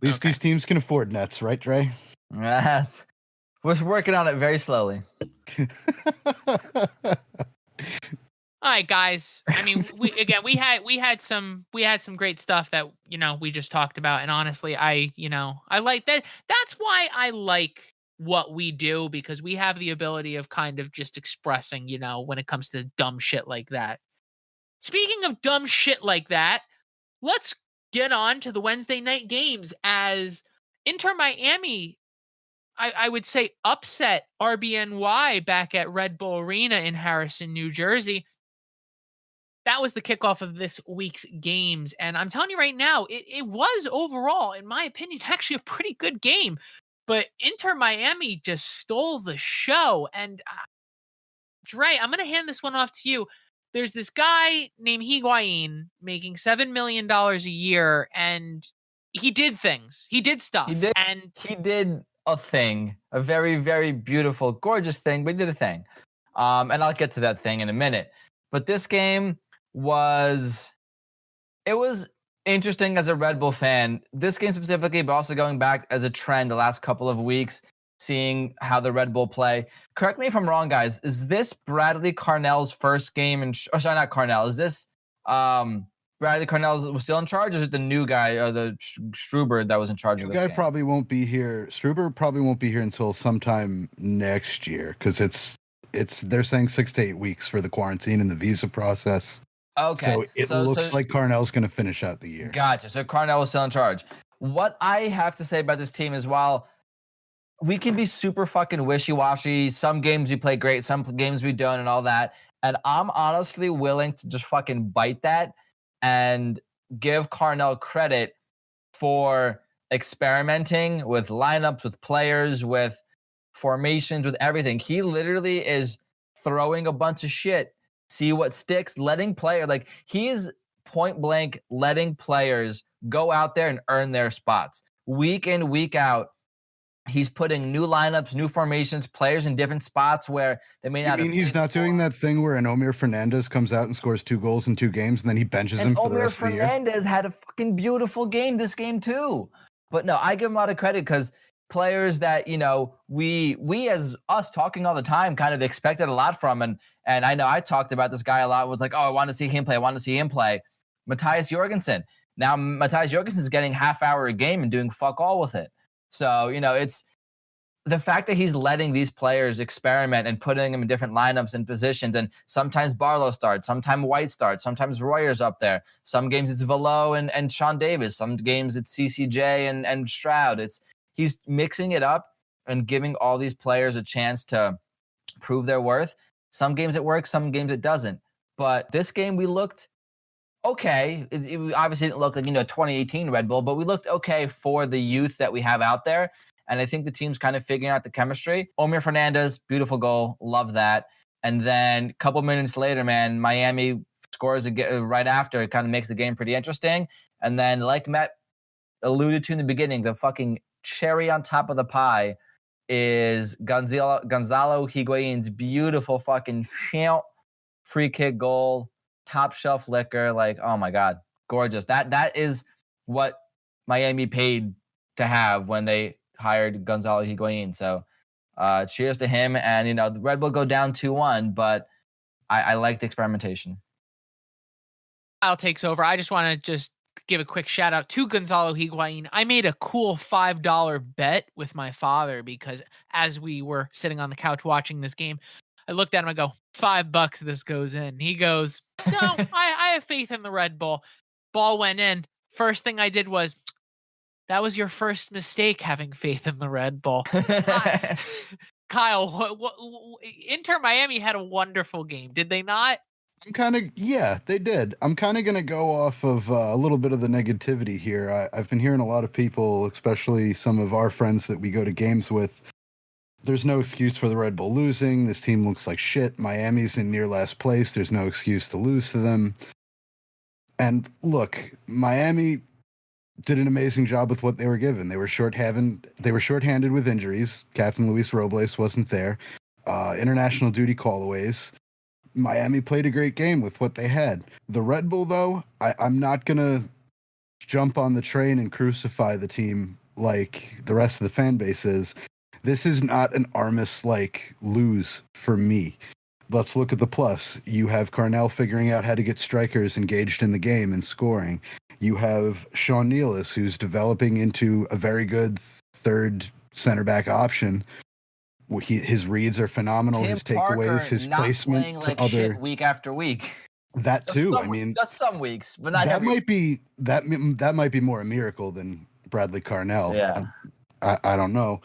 Speaker 2: At least these teams can afford nets, right, Dre?
Speaker 4: We're working on it very slowly.
Speaker 1: All right, guys. I mean, we had some great stuff that we just talked about, and honestly, I like that. That's why I like what we do, because we have the ability of kind of just expressing, when it comes to dumb shit like that. Speaking of dumb shit like that, let's get on to the Wednesday night games as Inter Miami, I would say, upset RBNY back at Red Bull Arena in Harrison, New Jersey. That was the kickoff of this week's games. And I'm telling you right now, it was overall, in my opinion, actually a pretty good game. But Inter Miami just stole the show. And Dre, I'm going to hand this one off to you. There's this guy named Higuain making $7 million a year, and he did things. He did stuff.
Speaker 4: He did a thing, a very, very beautiful, gorgeous thing, but he did a thing. And I'll get to that thing in a minute. But this game was interesting as a Red Bull fan. This game specifically, but also going back as a trend the last couple of weeks, seeing how the Red Bull play. Correct me if I'm wrong, guys. Is this Bradley Carnell's first game? Sorry, not Carnell. Is this Bradley Carnell was still in charge, or is it the new guy, or the Struber that was in charge of this game?
Speaker 2: Probably won't be here. Struber probably won't be here until sometime next year, because they're saying 6 to 8 weeks for the quarantine and the visa process.
Speaker 4: Okay.
Speaker 2: So it looks like Carnell's going to finish out the year.
Speaker 4: Gotcha. So Carnell was still in charge. What I have to say about this team is while we can be super fucking wishy-washy, some games we play great, some games we don't, and all that. And I'm honestly willing to just fucking bite that and give Carnell credit for experimenting with lineups, with players, with formations, with everything. He literally is throwing a bunch of shit, see what sticks, letting player, like he is point blank letting players go out there and earn their spots. Week in, week out, he's putting new lineups, new formations, players in different spots where they may not.
Speaker 2: I mean, he's not doing that thing where an Omir Fernandez comes out and scores 2 goals in 2 games, and then he benches him for the rest of the year.
Speaker 4: Fernandez had a fucking beautiful game this game too. But no, I give him a lot of credit because players that, you know, we as us talking all the time kind of expected a lot from. And I know I talked about this guy a lot. Was like, oh, I want to see him play. I want to see him play. Matthias Jorgensen. Now Matthias Jorgensen is getting half hour a game and doing fuck all with it. So, you know, it's the fact that he's letting these players experiment and putting them in different lineups and positions. And sometimes Barlow starts, sometimes White starts, sometimes Royer's up there. Some games it's Velo and Sean Davis. Some games it's CCJ and Stroud. He's mixing it up and giving all these players a chance to prove their worth. Some games it works, some games it doesn't. But this game we looked okay. It obviously didn't look like, 2018 Red Bull, but we looked okay for the youth that we have out there. And I think the team's kind of figuring out the chemistry. Omir Fernandez, beautiful goal. Love that. And then a couple minutes later, man, Miami scores right after. It kind of makes the game pretty interesting. And then, like Matt alluded to in the beginning, the fucking cherry on top of the pie is Gonzalo Higuain's beautiful fucking free kick goal, top shelf liquor. Like, oh my God, gorgeous. That is what Miami paid to have when they hired Gonzalo Higuain. So cheers to him. And, the Red Bull go down 2-1, but I like the experimentation.
Speaker 1: Kyle takes over. I just want to give a quick shout out to Gonzalo Higuain. I made a cool $5 bet with my father because as we were sitting on the couch watching this game, I looked at him, I go, $5 this goes in. He goes, no, I have faith in the Red Bull. Ball went in. First thing I did was, that was your first mistake, having faith in the Red Bull. Kyle, Inter Miami had a wonderful game. Did they not?
Speaker 2: Yeah, they did. I'm kind of going to go off of a little bit of the negativity here. I've been hearing a lot of people, especially some of our friends that we go to games with, there's no excuse for the Red Bull losing. This team looks like shit. Miami's in near last place. There's no excuse to lose to them. And look, Miami did an amazing job with what they were given. They were shorthanded with injuries. Captain Luis Robles wasn't there. International duty callaways. Miami played a great game with what they had. The Red Bull, though, I'm not going to jump on the train and crucify the team like the rest of the fan base is. This is not an Armas-like lose for me. Let's look at the plus. You have Carnell figuring out how to get strikers engaged in the game and scoring. You have Sean Nealis, who's developing into a very good third center back option. His reads are phenomenal.
Speaker 4: Tim
Speaker 2: his takeaways,
Speaker 4: Parker
Speaker 2: his
Speaker 4: not
Speaker 2: placement
Speaker 4: playing like
Speaker 2: to other
Speaker 4: shit week after week.
Speaker 2: That too.
Speaker 4: Just some weeks, but not
Speaker 2: that
Speaker 4: every.
Speaker 2: might be more a miracle than Bradley Carnell.
Speaker 4: Yeah,
Speaker 2: I don't know.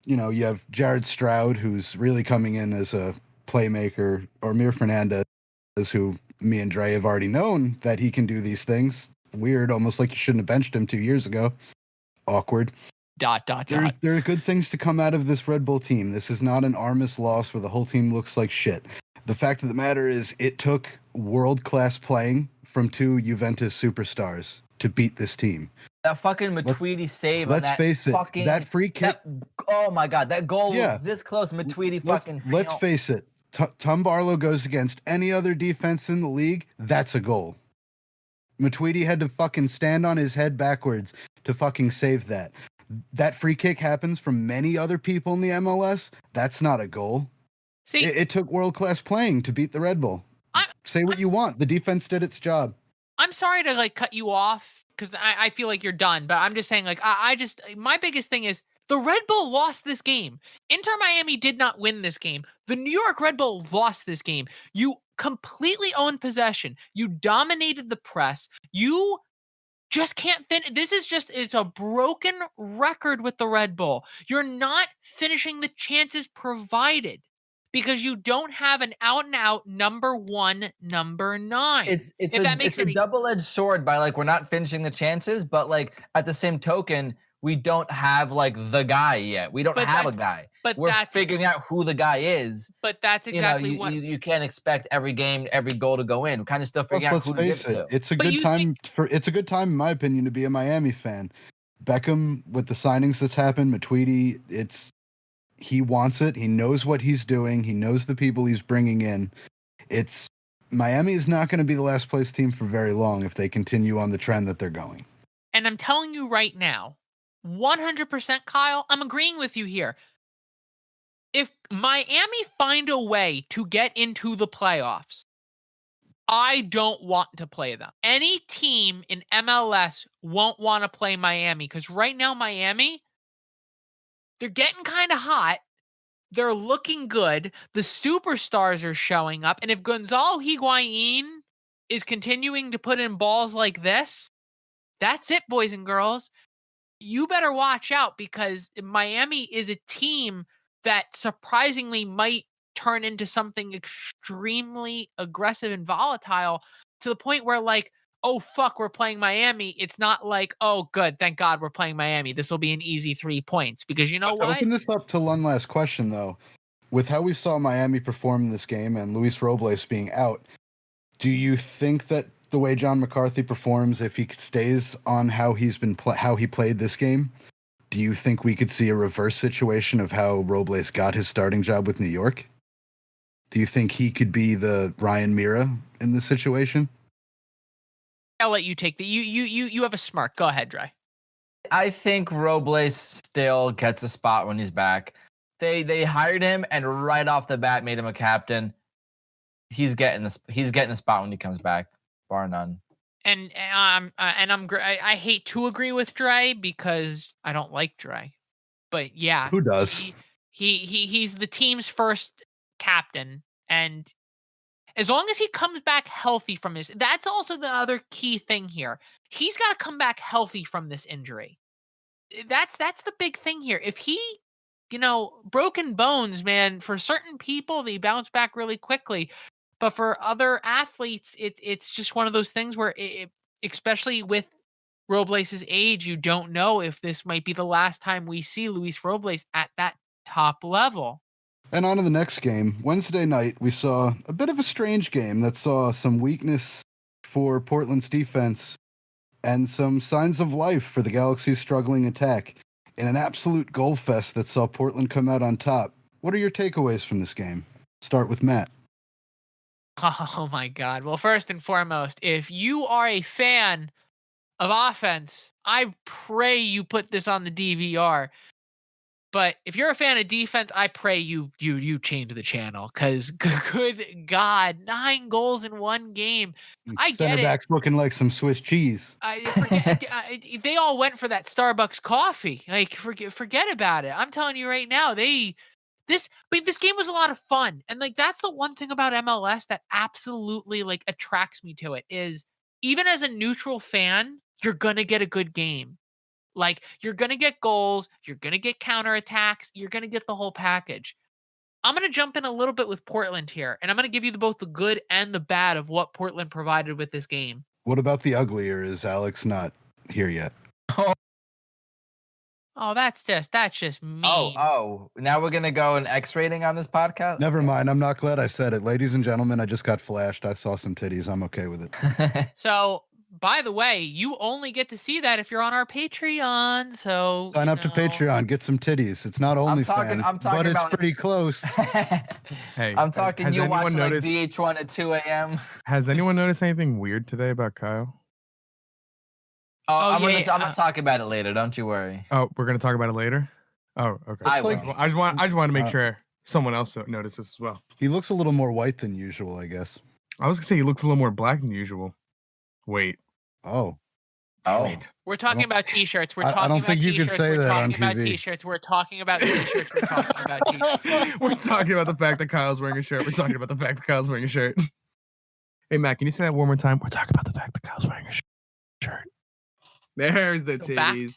Speaker 2: You have Jared Stroud, who's really coming in as a playmaker, or Mir Fernandez, who me and Dre have already known that he can do these things. Weird, almost like you shouldn't have benched him 2 years ago. Awkward. ... There are good things to come out of this Red Bull team. This is not an Armas loss where the whole team looks like shit. The fact of the matter is it took world-class playing from 2 Juventus superstars to beat this team.
Speaker 4: That fucking Matuidi save.
Speaker 2: Let's face it. That free kick.
Speaker 4: Oh my God, that goal was this close. Matuidi fucking.
Speaker 2: Let's face it. Tom Barlow goes against any other defense in the league. That's a goal. Matuidi had to fucking stand on his head backwards to fucking save that. That free kick happens from many other people in the MLS. That's not a goal.
Speaker 1: See,
Speaker 2: it took world-class playing to beat the Red Bull. Say what you want. The defense did its job.
Speaker 1: I'm sorry to cut you off because I feel like you're done, but I'm just saying my biggest thing is the Red Bull lost this game. Inter Miami did not win this game. The New York Red Bull lost this game. You completely owned possession. You dominated the press. You just can't finish. It's a broken record with the Red Bull. You're not finishing the chances provided because you don't have an out and out number 1, number 9.
Speaker 4: It's
Speaker 1: If
Speaker 4: a double-edged sword by like we're not finishing the chances, but like at the same token, we don't have like the guy yet. We don't have a guy.
Speaker 1: But
Speaker 4: we're figuring out who the guy is.
Speaker 1: But that's exactly what
Speaker 4: you can't expect every game, every goal to go in. We're kind of still figuring out who to give it to.
Speaker 2: It's a good time in my opinion to be a Miami fan. Beckham with the signings that's happened, Matuidi, he wants it. He knows what he's doing. He knows the people he's bringing in. Miami is not going to be the last place team for very long if they continue on the trend that they're going.
Speaker 1: And I'm telling you right now, 100% Kyle, I'm agreeing with you here. If Miami find a way to get into the playoffs, I don't want to play them. Any team in MLS won't want to play Miami because right now Miami, they're getting kind of hot. They're looking good. The superstars are showing up. And if Gonzalo Higuain is continuing to put in balls like this, that's it, boys and girls. You better watch out because Miami is a team that surprisingly might turn into something extremely aggressive and volatile to the point where like, oh, fuck, we're playing Miami. It's not like, oh, good, thank God we're playing Miami. This will be an easy 3 points because you know what?
Speaker 2: Open this up to one last question, though. With how we saw Miami perform in this game and Luis Robles being out, do you think that the way John McCarthy performs, if he stays on how he's been how he played this game, do you think we could see a reverse situation of how Robles got his starting job with New York? Do you think he could be the Ryan Mira in this situation?
Speaker 1: I'll let you take the you have a smirk. Go ahead, Dre.
Speaker 4: I think Robles still gets a spot when he's back. They hired him and right off the bat made him a captain. He's getting the spot when he comes back, bar none.
Speaker 1: And I hate to agree with Dre because I don't like Dre, but yeah,
Speaker 2: who does?
Speaker 1: He's the team's first captain, and as long as he comes back healthy from his, that's also the other key thing here. He's got to come back healthy from this injury. That's the big thing here. If he, broken bones, man, for certain people they bounce back really quickly. But for other athletes, it's just one of those things where, especially with Robles' age, you don't know if this might be the last time we see Luis Robles at that top level.
Speaker 2: And on to the next game. Wednesday night, we saw a bit of a strange game that saw some weakness for Portland's defense and some signs of life for the Galaxy's struggling attack in an absolute goal fest that saw Portland come out on top. What are your takeaways from this game? Start with Matt.
Speaker 1: Oh my God. Well, first and foremost, if you are a fan of offense, I pray you put this on the DVR. But if you're a fan of defense, I pray you change the channel because good God, 9 goals in one game. I get it.
Speaker 2: Center backs looking like some Swiss cheese.
Speaker 1: They all went for that Starbucks coffee. Like forget about it. I'm telling you right now, this game was a lot of fun. And like that's the one thing about MLS that absolutely like attracts me to it is even as a neutral fan, you're gonna get a good game. Like you're gonna get goals, you're gonna get counterattacks, you're gonna get the whole package. I'm gonna jump in a little bit with Portland here, and I'm gonna give you both the good and the bad of what Portland provided with this game.
Speaker 2: What about the ugly, or is Alex not here yet?
Speaker 1: Oh, that's just mean.
Speaker 4: Oh, now we're gonna go an X rating on this podcast?
Speaker 2: Never mind. I'm not glad I said it. Ladies and gentlemen, I just got flashed. I saw some titties. I'm okay with it.
Speaker 1: So, by the way, you only get to see that if you're on our Patreon. So
Speaker 2: sign up to Patreon, get some titties. It's not OnlyFans, but it's pretty close.
Speaker 3: Hey,
Speaker 4: I'm talking. You watch like
Speaker 3: noticed,
Speaker 4: VH1 at 2 a.m.
Speaker 3: Has anyone noticed anything weird today about Kyle?
Speaker 4: I'm gonna talk about it later. Don't you worry.
Speaker 3: Oh, we're gonna talk about it later. Oh, okay. I just want to make sure someone else noticed this as well.
Speaker 2: He looks a little more white than usual, I guess.
Speaker 3: I was gonna say he looks a little more black than usual. Wait.
Speaker 2: Oh.
Speaker 3: Wait.
Speaker 1: We're talking about t-shirts.
Speaker 2: I don't think you could say that on TV.
Speaker 1: We're talking about t-shirts. We're talking about t-shirts.
Speaker 3: We're talking about the fact that Kyle's wearing a shirt. We're talking about the fact that Kyle's wearing a shirt. Hey, Matt, can you say that one more time? We're talking about the fact that Kyle's wearing a shirt. There's the
Speaker 1: So back
Speaker 3: titties.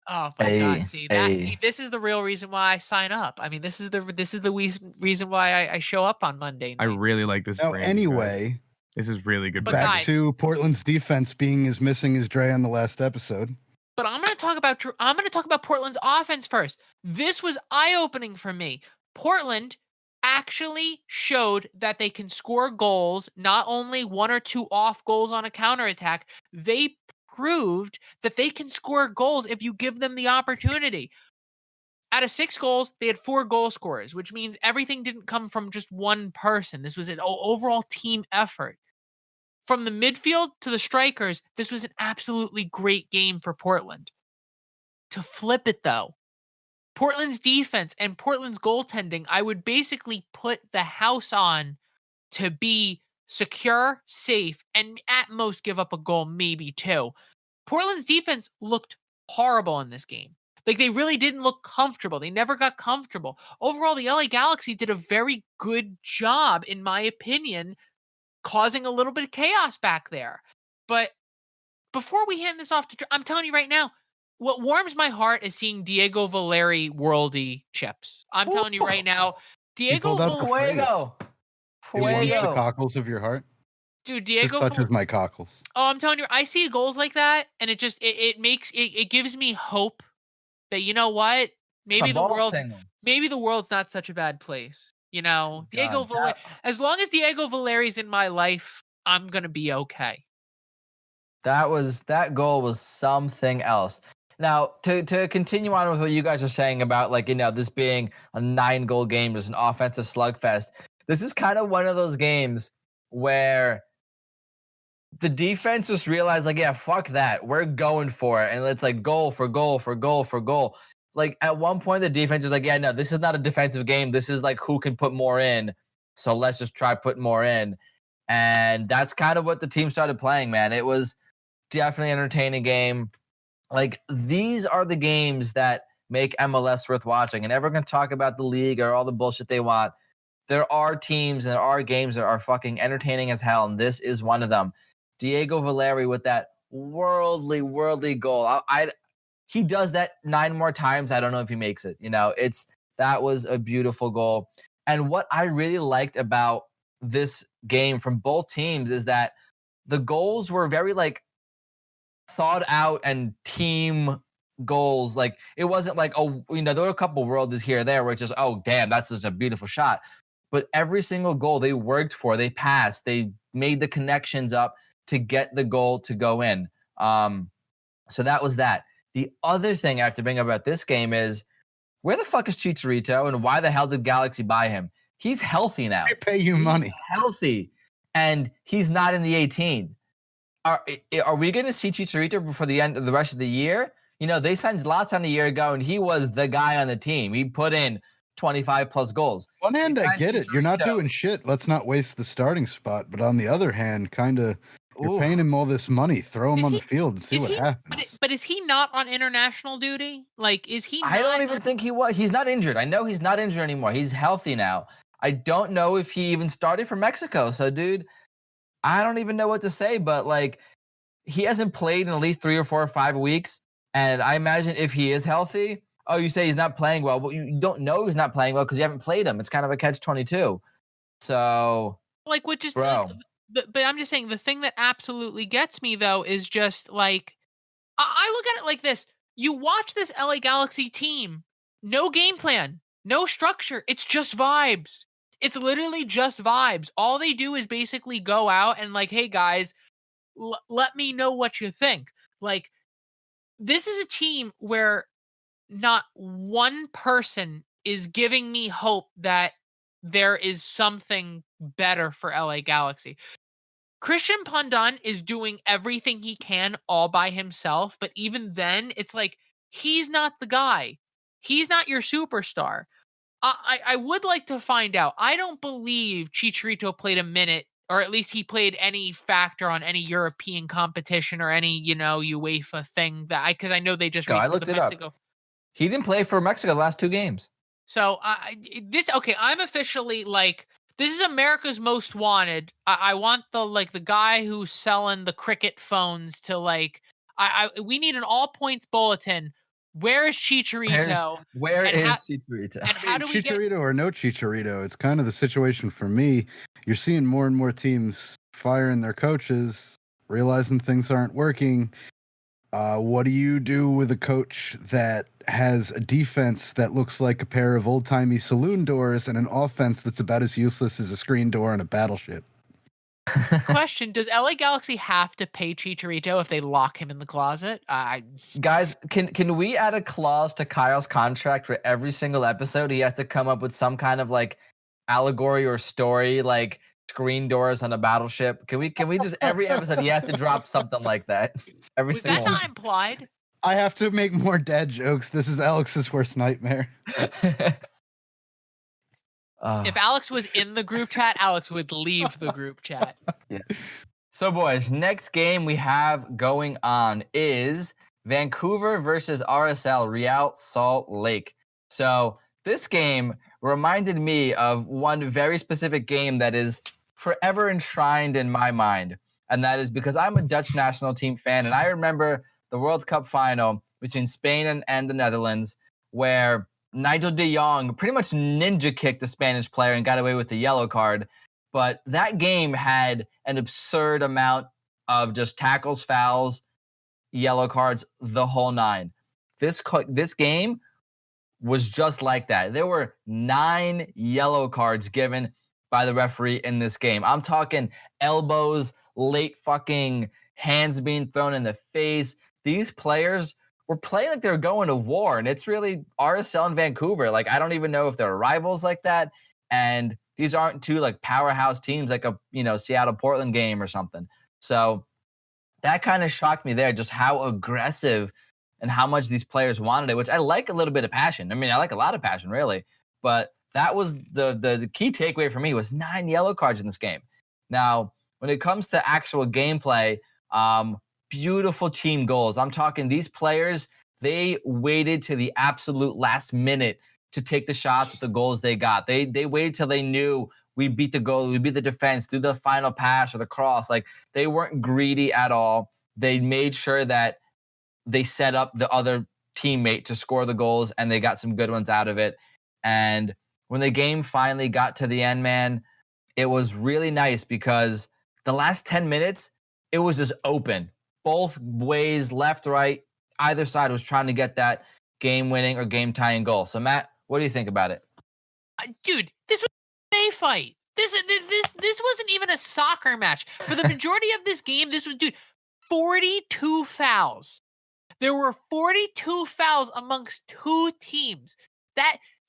Speaker 1: Oh my God! See, this is the real reason why I sign up. I mean, this is the reason why I show up on Monday
Speaker 3: I
Speaker 1: nights.
Speaker 3: really like this
Speaker 2: Now,
Speaker 3: brand.
Speaker 2: anyway,
Speaker 3: this is really good.
Speaker 1: But
Speaker 3: brand.
Speaker 2: back
Speaker 1: guys-
Speaker 2: to Portland's defense being as missing as Dre on the last episode.
Speaker 1: But I'm going to talk about Portland's offense first. This was eye-opening for me. Portland actually showed that they can score goals, not only one or two off goals on a counterattack. They proved that they can score goals if you give them the opportunity. Out of 6 goals, they had 4 goal scorers, which means everything didn't come from just one person. This was an overall team effort. From the midfield to the strikers, this was an absolutely great game for Portland. To flip it, though, Portland's defense and Portland's goaltending, I would basically put the house on to be secure, safe, and at most give up a goal, maybe 2. Portland's defense looked horrible in this game. Like, they really didn't look comfortable. They never got comfortable. Overall, the LA Galaxy did a very good job, in my opinion, causing a little bit of chaos back there. But before we hand this off to, I'm telling you right now, what warms my heart is seeing Diego Valeri worldy chips. I'm telling you right now, Diego
Speaker 4: Fuego.
Speaker 2: It warms the cockles of your heart.
Speaker 1: Dude, Diego
Speaker 2: just touches my cockles.
Speaker 1: Oh, I'm telling you, I see goals like that, and it just it gives me hope that, you know what, maybe the world's not such a bad place. You know, Diego Valeri. As long as Diego Valeri's in my life, I'm gonna be okay.
Speaker 4: That goal was something else. Now, to continue on with what you guys are saying about, like, you know, this being a 9-goal game, as an offensive slugfest, this is kind of one of those games where the defense just realized, like, yeah, fuck that. We're going for it. And it's like goal for goal for goal for goal. Like, at one point, the defense is like, yeah, no, this is not a defensive game. This is like who can put more in. So let's just try putting more in. And that's kind of what the team started playing, man. It was definitely an entertaining game. Like, these are the games that make MLS worth watching. And everyone can talk about the league or all the bullshit they want. There are teams and there are games that are fucking entertaining as hell, and this is one of them. Diego Valeri with that worldly goal. He does that 9 more times. I don't know if he makes it. You know, that was a beautiful goal. And what I really liked about this game from both teams is that the goals were very, like, thought out and team goals. Like, it wasn't like, oh, you know, there were a couple worldies here or there where it's just, oh, damn, that's just a beautiful shot. But every single goal they worked for, they passed, they made the connections up to get the goal to go in. So that was that. The other thing I have to bring up about this game is, where the fuck is Chicharito, and why the hell did Galaxy buy him? He's healthy now.
Speaker 2: They pay you money.
Speaker 4: He's healthy, and he's not in the 18. Are we going to see Chicharito before the end of the rest of the year? You know, they signed Zlatan a year ago, and he was the guy on the team. He put in 25 plus goals.
Speaker 2: On one hand, I get it. You're not doing shit. Let's not waste the starting spot. But on the other hand, kind of, you're paying him all this money. Throw him on the field and see what happens.
Speaker 1: But is he not on international duty? Like, is he?
Speaker 4: I don't even think he was. He's not injured. I know he's not injured anymore. He's healthy now. I don't know if he even started for Mexico. So, dude, I don't even know what to say. But, like, he hasn't played in at least 3 or 4 or 5 weeks. And I imagine if he is healthy, oh, you say he's not playing well. Well, you don't know he's not playing well because you haven't played him. It's kind of a catch-22. So,
Speaker 1: like, which is,
Speaker 4: bro.
Speaker 1: But I'm just saying, the thing that absolutely gets me, though, is just, like, I look at it like this. You watch this LA Galaxy team, no game plan, no structure. It's just vibes. It's literally just vibes. All they do is basically go out and, like, hey, guys, let me know what you think. Like, this is a team where not one person is giving me hope that there is something better for LA Galaxy. Christian Pondon is doing everything he can all by himself, but even then, it's like, he's not the guy. He's not your superstar. I would like to find out. I don't believe Chicharito played a minute, or at least he played any factor on any European competition or any, you know, UEFA thing because I know they just
Speaker 4: I looked it Mexico. Up. He didn't play for Mexico the last 2 games.
Speaker 1: So I'm officially, like, this is America's Most Wanted. I want the guy who's selling the cricket phones to, like, We need an all points bulletin. Where is Chicharito?
Speaker 4: Where is
Speaker 1: Chicharito? And how do we
Speaker 2: Chicharito or no Chicharito? It's kind of the situation for me. You're seeing more and more teams firing their coaches, realizing things aren't working. What do you do with a coach that has a defense that looks like a pair of old-timey saloon doors and an offense that's about as useless as a screen door on a battleship?
Speaker 1: Question: does LA Galaxy have to pay Chicharito if they lock him in the closet?
Speaker 4: Guys, can we add a clause to Kyle's contract where every single episode he has to come up with some kind of like allegory or story, like screen doors on a battleship? Can we just every episode he has to drop something like that?
Speaker 1: Was that not implied?
Speaker 2: I have to make more dad jokes. This is Alex's worst nightmare.
Speaker 1: If Alex was in the group chat, Alex would leave the group chat.
Speaker 4: Yeah. So, boys, next game we have going on is Vancouver versus RSL, Real Salt Lake. So, this game reminded me of one very specific game that is forever enshrined in my mind. And that is because I'm a Dutch national team fan. And I remember the World Cup final between Spain and the Netherlands, where Nigel de Jong pretty much ninja kicked the Spanish player and got away with the yellow card. But that game had an absurd amount of just tackles, fouls, yellow cards, the whole nine. This game was just like that. There were 9 yellow cards given by the referee in this game. I'm talking elbows, late fucking hands being thrown in the face. These players were playing like they're going to war, and it's really RSL and Vancouver. Like, I don't even know if they're rivals like that. And these aren't two like powerhouse teams like a Seattle Portland game or something. So that kind of shocked me there, just how aggressive and how much these players wanted it, which I like a little bit of passion. I mean, I like a lot of passion, really. But that was the key takeaway for me was 9 yellow cards in this game. Now, when it comes to actual gameplay, beautiful team goals. I'm talking these players, they waited to the absolute last minute to take the shots at the goals they got. They waited till they knew we beat the goal, we beat the defense, do the final pass or the cross. Like, they weren't greedy at all. They made sure that they set up the other teammate to score the goals, and they got some good ones out of it. And when the game finally got to the end, man, it was really nice because the last 10 minutes, it was just open. Both ways, left, right, either side was trying to get that game-winning or game-tying goal. So, Matt, what do you think about it?
Speaker 1: Dude, this was a fight. This wasn't even a soccer match. For the majority of this game, this was, 42 fouls. There were 42 fouls amongst 2 teams.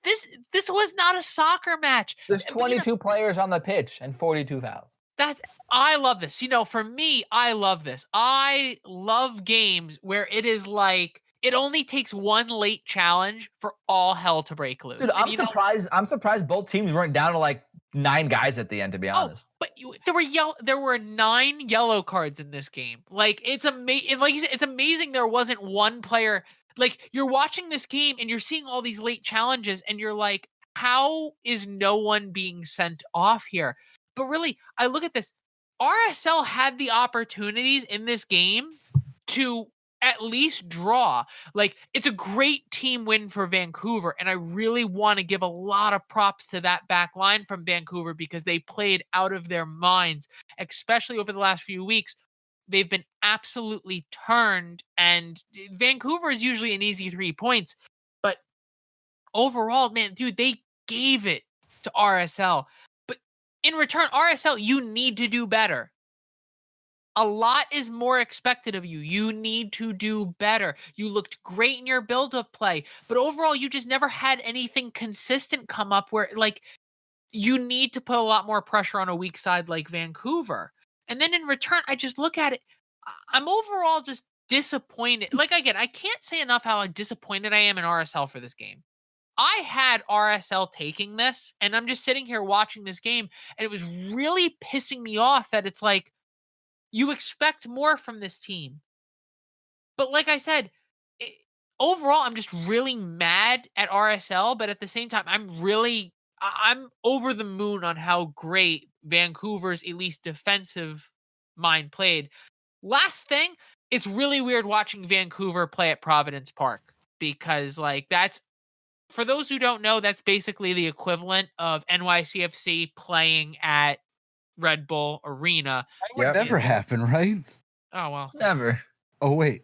Speaker 1: This was not a soccer match.
Speaker 4: There's 22 players on the pitch and 42 fouls.
Speaker 1: I love this. For me, I love this. I love games where it is like it only takes one late challenge for all hell to break loose.
Speaker 4: Dude, I'm surprised both teams weren't down to like 9 guys at the end, to be honest.
Speaker 1: But there were 9 yellow cards in this game. Like, it's amazing. Like you said, it's amazing there wasn't one player. Like, you're watching this game and you're seeing all these late challenges and you're like, how is no one being sent off here? But really, I look at this. RSL had the opportunities in this game to at least draw. Like, it's a great team win for Vancouver, and I really want to give a lot of props to that back line from Vancouver because they played out of their minds, especially over the last few weeks. They've been absolutely turned, and Vancouver is usually an easy 3 points. But overall, man, dude, they gave it to RSL. In return, RSL, you need to do better. A lot is more expected of you. You need to do better. You looked great in your build-up play, but overall, you just never had anything consistent come up where, like, you need to put a lot more pressure on a weak side like Vancouver. And then in return, I just look at it. I'm overall just disappointed. Like, again, I can't say enough how disappointed I am in RSL for this game. I had RSL taking this, and I'm just sitting here watching this game, and it was really pissing me off that it's like, you expect more from this team. But like I said, overall, I'm just really mad at RSL, but at the same time, I'm over the moon on how great Vancouver's at least defensive mind played. Last thing it's really weird watching Vancouver play at Providence Park because like that's, for those who don't know, that's basically the equivalent of NYCFC playing at Red Bull Arena.
Speaker 2: That would never happen, right?
Speaker 1: Oh, well.
Speaker 4: Never.
Speaker 2: Oh, wait.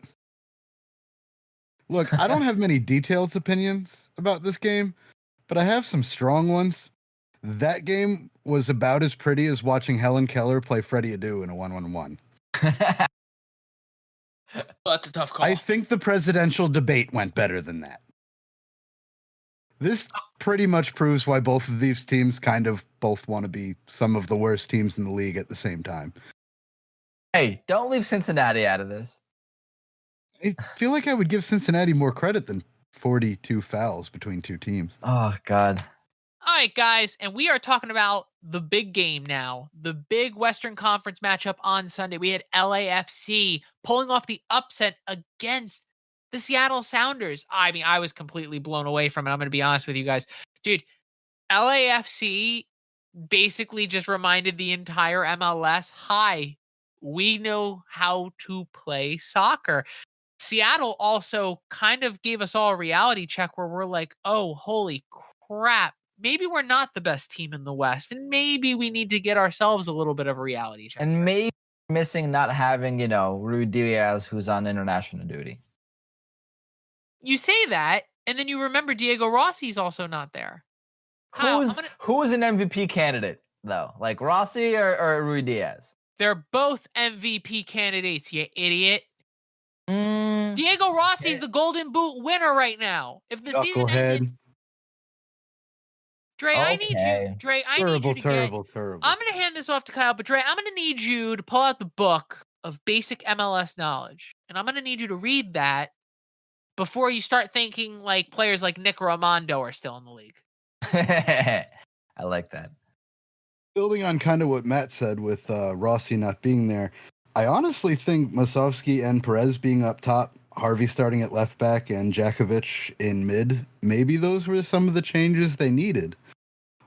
Speaker 2: Look, I don't have many detailed opinions about this game, but I have some strong ones. That game was about as pretty as watching Helen Keller play Freddie Adu in a 1-1-1.
Speaker 1: Well, that's a tough call.
Speaker 2: I think the presidential debate went better than that. This pretty much proves why both of these teams kind of both want to be some of the worst teams in the league at the same time.
Speaker 4: Hey, don't leave Cincinnati out of this.
Speaker 2: I feel like I would give Cincinnati more credit than 42 fouls between two teams.
Speaker 4: Oh, God.
Speaker 1: All right, guys, and we are talking about the big game now, the big Western Conference matchup on Sunday. We had LAFC pulling off the upset against the Seattle Sounders. I mean, I was completely blown away from it. I'm going to be honest with you guys. Dude, LAFC basically just reminded the entire MLS, hi, we know how to play soccer. Seattle also kind of gave us all a reality check where we're like, oh, holy crap. Maybe we're not the best team in the West, and maybe we need to get ourselves a little bit of a reality check.
Speaker 4: And maybe missing not having, Rui Diaz, who's on international duty.
Speaker 1: You say that, and then you remember Diego Rossi's also not there.
Speaker 4: Who's an MVP candidate, though? Like Rossi or Rui Diaz?
Speaker 1: They're both MVP candidates, you idiot. Diego Rossi's the Golden Boot winner right now. If the season ended... Dre, I need you. Dre, I need you to
Speaker 2: terrible.
Speaker 1: I'm going to hand this off to Kyle, but Dre, I'm going to need you to pull out the book of basic MLS knowledge, and I'm going to need you to read that before you start thinking like players like Nick Raimondo are still in the league.
Speaker 4: I like that.
Speaker 2: Building on kind of what Matt said with Rossi not being there, I honestly think Masovsky and Perez being up top, Harvey starting at left back, and Jakovic in mid, maybe those were some of the changes they needed.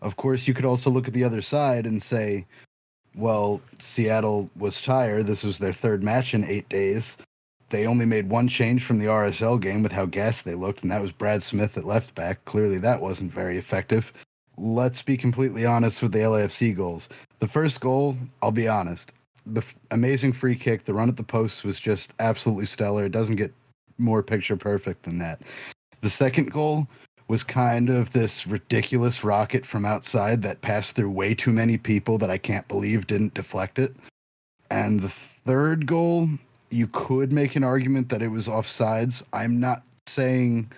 Speaker 2: Of course, you could also look at the other side and say, well, Seattle was tired. This was their third match in 8 days. They only made one change from the RSL game with how gassed they looked, and that was Brad Smith at left back. Clearly, that wasn't very effective. Let's be completely honest with the LAFC goals. The first goal, I'll be honest, the amazing free kick, the run at the post was just absolutely stellar. It doesn't get more picture perfect than that. The second goal was kind of this ridiculous rocket from outside that passed through way too many people that I can't believe didn't deflect it. And the third goal, you could make an argument that it was offsides. I'm not saying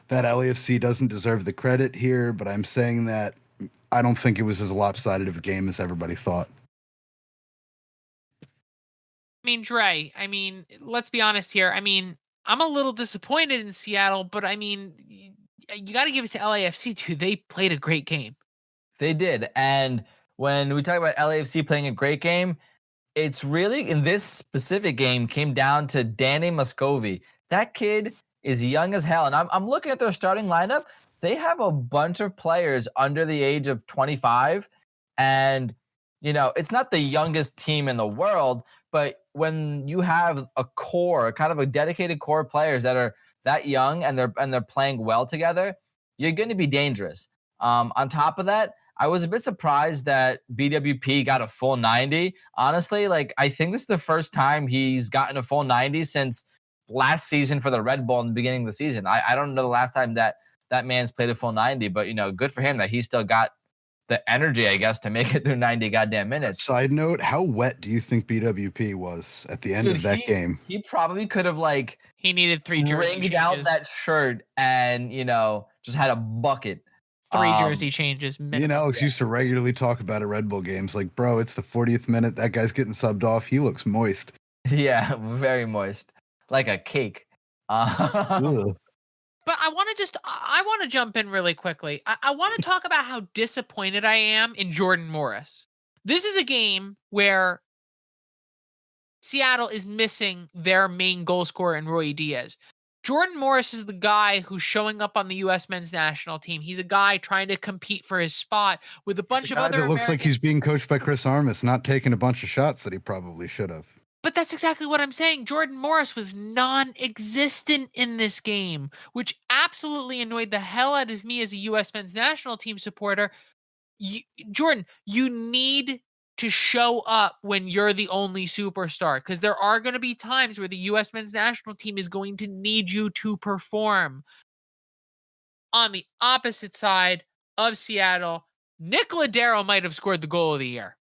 Speaker 2: that LAFC doesn't deserve the credit here, but I'm saying that I don't think it was as lopsided of a game as everybody thought.
Speaker 1: I mean, Dre, let's be honest here. I'm a little disappointed in Seattle, but you got to give it to LAFC too. They played a great game.
Speaker 4: They did. And when we talk about LAFC playing a great game, it's really in this specific game came down to Danny Moscovi. That kid is young as hell. And I'm looking at their starting lineup. They have a bunch of players under the age of 25. And, it's not the youngest team in the world, but when you have a core, kind of a dedicated core of players that are that young and they're playing well together, you're going to be dangerous. On top of that, I was a bit surprised that BWP got a full 90. Honestly, I think this is the first time he's gotten a full 90 since last season for the Red Bull in the beginning of the season. I don't know the last time that man's played a full 90, but good for him that he still got the energy, I guess, to make it through 90 goddamn minutes.
Speaker 2: Side note, how wet do you think BWP was at the end of that game?
Speaker 4: He probably could have
Speaker 1: he needed 3 jersey changes.
Speaker 4: Out that shirt and, just had a bucket.
Speaker 1: 3 jersey changes. Minimum.
Speaker 2: Alex used to regularly talk about at Red Bull games, like, bro, it's the 40th minute. That guy's getting subbed off. He looks moist.
Speaker 4: Yeah, very moist. Like a cake.
Speaker 1: But I want to jump in really quickly. I want to talk about how disappointed I am in Jordan Morris. This is a game where Seattle is missing their main goal scorer in Rui Diaz. Jordan Morris is the guy who's showing up on the U.S. men's national team. He's a guy trying to compete for his spot with a bunch of other
Speaker 2: That looks like he's being coached by Chris Armas, not taking a bunch of shots that he probably should have.
Speaker 1: But that's exactly what I'm saying. Jordan Morris was non-existent in this game, which absolutely annoyed the hell out of me as a U.S. men's national team supporter. Jordan, you need to show up when you're the only superstar, because there are going to be times where the U.S. men's national team is going to need you to perform. On the opposite side of Seattle, Nick Ladero might have scored the goal of the year.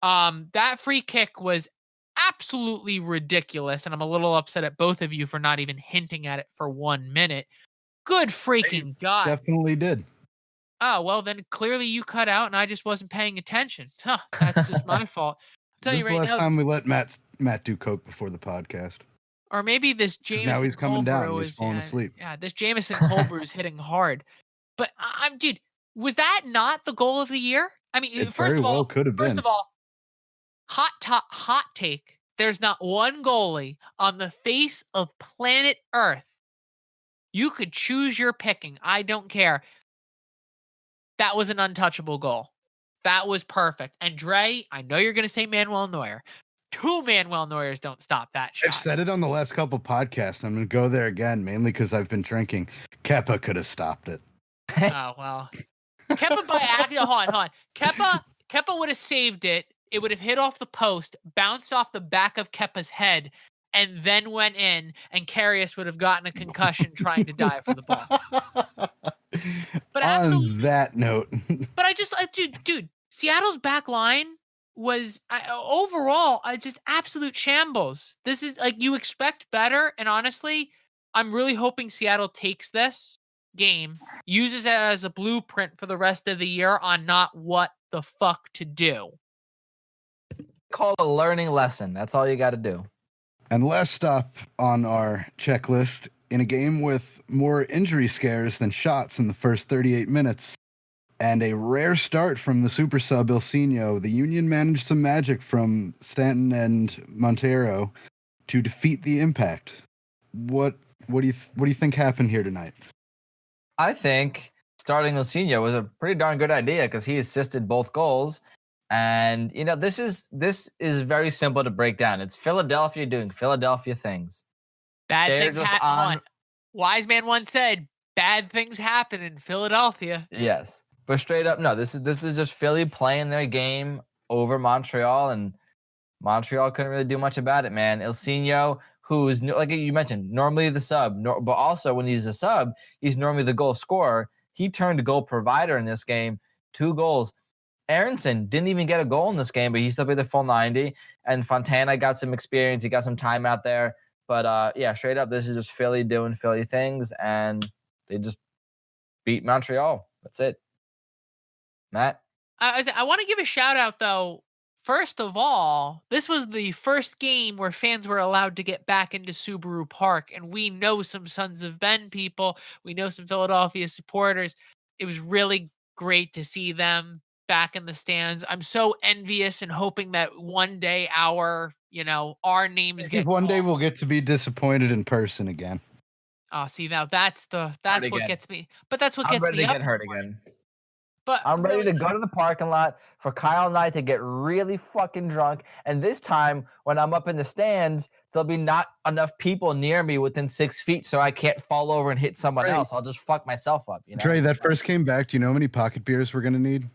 Speaker 1: That free kick was absolutely ridiculous, and I'm a little upset at both of you for not even hinting at it for 1 minute. Good freaking God.
Speaker 2: Definitely did.
Speaker 1: Oh, well, then clearly you cut out and I just wasn't paying attention. Huh, that's just my fault. I'm telling
Speaker 2: This
Speaker 1: you
Speaker 2: is the
Speaker 1: right
Speaker 2: last
Speaker 1: now,
Speaker 2: time we let Matt do coke before the podcast.
Speaker 1: or maybe this
Speaker 2: 'Cause
Speaker 1: Jameson
Speaker 2: now he's coming
Speaker 1: cold
Speaker 2: down.
Speaker 1: brew
Speaker 2: He's
Speaker 1: is
Speaker 2: falling asleep.
Speaker 1: yeah, this Jameson cold brew is hitting hard. But I'm dude, was that not the goal of the year? I mean,
Speaker 2: It
Speaker 1: first
Speaker 2: very
Speaker 1: of
Speaker 2: well
Speaker 1: all,
Speaker 2: could have been.
Speaker 1: hot take. There's not one goalie on the face of planet Earth. You could choose your picking. I don't care. That was an untouchable goal. That was perfect. And Dre, I know you're going to say Manuel Neuer. 2 Manuel Neuers don't stop that shot.
Speaker 2: I've said it on the last couple podcasts. I'm going to go there again, mainly because I've been drinking. Kepa could have stopped it.
Speaker 1: Oh, well. Kepa by accident. Hold on. Kepa would have saved it. It would have hit off the post, bounced off the back of Kepa's head, and then went in, and Karius would have gotten a concussion trying to dive for the ball. But
Speaker 2: on that note.
Speaker 1: But I just, dude, Seattle's back line was overall just absolute shambles. This is like, you expect better, and honestly, I'm really hoping Seattle takes this game, uses it as a blueprint for the rest of the year on not what the fuck to do.
Speaker 4: Call it a learning lesson. That's all you got to do.
Speaker 2: And last stop on our checklist, in a game with more injury scares than shots in the first 38 minutes, and a rare start from the super sub Ilsinho, the Union managed some magic from Stanton and Montero to defeat the Impact. What do you think happened here tonight?
Speaker 4: I think starting Ilsinho was a pretty darn good idea because he assisted both goals. And this is very simple to break down. It's Philadelphia doing Philadelphia things.
Speaker 1: Bad things happen. Wise man once said, "Bad things happen in Philadelphia."
Speaker 4: Yes, but straight up, no. This is just Philly playing their game over Montreal, and Montreal couldn't really do much about it, man. Ilsinho, who's like you mentioned, normally the sub, but also when he's a sub, he's normally the goal scorer. He turned goal provider in this game. 2 goals. Aronson didn't even get a goal in this game, but he still played the full 90. And Fontana got some experience. He got some time out there. But, yeah, straight up, this is just Philly doing Philly things, and they just beat Montreal. That's it. Matt?
Speaker 1: I want to give a shout-out, though. First of all, this was the first game where fans were allowed to get back into Subaru Park, and we know some Sons of Ben people. We know some Philadelphia supporters. It was really great to see them back in the stands. I'm so envious and hoping that one day our names get
Speaker 2: one day we'll get to be disappointed in person again.
Speaker 1: Oh, see, now that's what gets me. But that's what gets me
Speaker 4: up. I'm ready to get hurt again.
Speaker 1: But
Speaker 4: I'm ready to go to the parking lot for Kyle and I to get really fucking drunk. And this time, when I'm up in the stands, there'll be not enough people near me within 6 feet, so I can't fall over and hit someone else. I'll just fuck myself up.
Speaker 2: Dre, that first came back. Do you know how many pocket beers we're gonna need?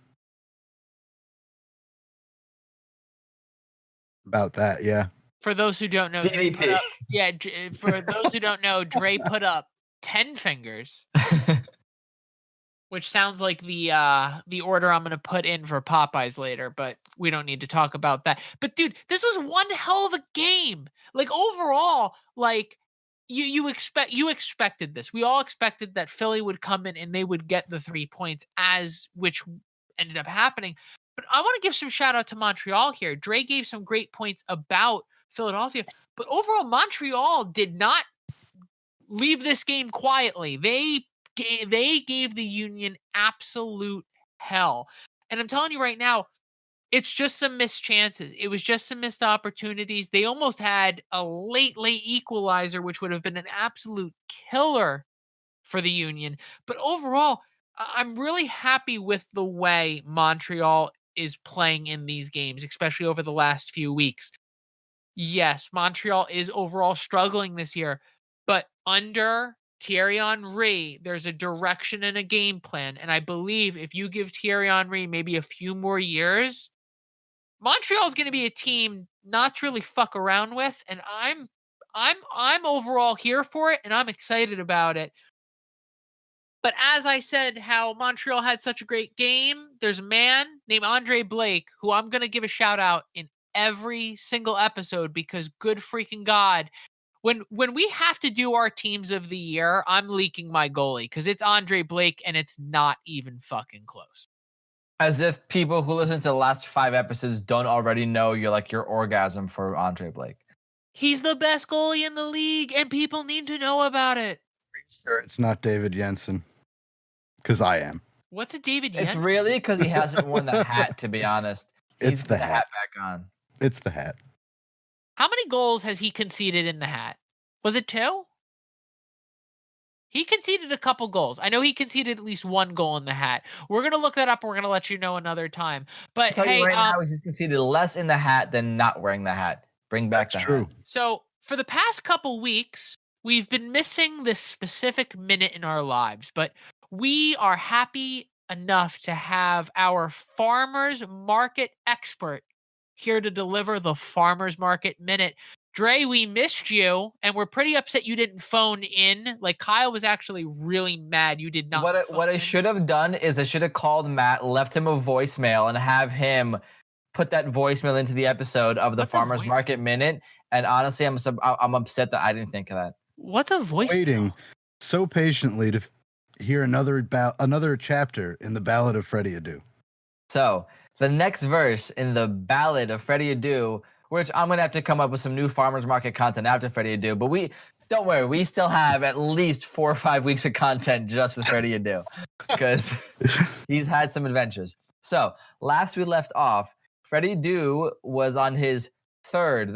Speaker 2: About that, yeah.
Speaker 1: For those who don't know, for those who don't know, Dre put up 10 fingers, which sounds like the order I'm gonna put in for Popeyes later, but we don't need to talk about that. But dude, this was one hell of a game. Like overall, like you expected this. We all expected that Philly would come in and they would get the 3 points, which ended up happening. But I want to give some shout out to Montreal here. Dre gave some great points about Philadelphia, but overall Montreal did not leave this game quietly. They gave the Union absolute hell. And I'm telling you right now, it's just some missed chances. It was just some missed opportunities. They almost had a late equalizer, which would have been an absolute killer for the Union. But overall, I'm really happy with the way Montreal is playing in these games, especially over the last few weeks. yes, Montreal is overall struggling this year, but under Thierry Henry, there's a direction and a game plan. And I believe if you give Thierry Henry maybe a few more years, Montreal is going to be a team not to really fuck around with. And I'm overall here for it, and I'm excited about it. But as I said, how Montreal had such a great game, there's a man named Andre Blake who I'm going to give a shout out in every single episode because good freaking God, when we have to do our teams of the year, I'm leaking my goalie because it's Andre Blake and it's not even fucking close.
Speaker 4: As if people who listen to the last 5 episodes don't already know your orgasm for Andre Blake.
Speaker 1: He's the best goalie in the league and people need to know about it.
Speaker 2: Sure, it's not David Jensen. Because I am.
Speaker 1: What's a David Jensen?
Speaker 4: It's really because he hasn't worn the hat, to be honest.
Speaker 2: It's the hat
Speaker 4: back on.
Speaker 2: It's the hat.
Speaker 1: How many goals has he conceded in the hat? Was it 2? He conceded a couple goals. I know he conceded at least 1 goal in the hat. We're going to look that up. We're going to let you know another time. But hey,
Speaker 4: right now he's conceded less in the hat than not wearing the hat. Bring back the hat.
Speaker 1: So for the past couple weeks, we've been missing this specific minute in our lives, but we are happy enough to have our farmers market expert here to deliver the farmers market minute. Dre, we missed you, and we're pretty upset you didn't phone in. Like, Kyle was actually really mad you did not.
Speaker 4: What I should have done is I should have called Matt, left him a voicemail, and have him put that voicemail into the episode of the Farmers Market Minute. And honestly, I'm upset that I didn't think of that.
Speaker 1: What's a voicemail?
Speaker 2: Waiting so patiently to hear another chapter in the Ballad of Freddie Adu.
Speaker 4: So the next verse in the Ballad of Freddie Adu, which I'm going to have to come up with some new farmers market content after Freddie Adu, but don't worry, we still have at least 4 or 5 weeks of content just with Freddie Adu because he's had some adventures. So last we left off, Freddie Adu was on his third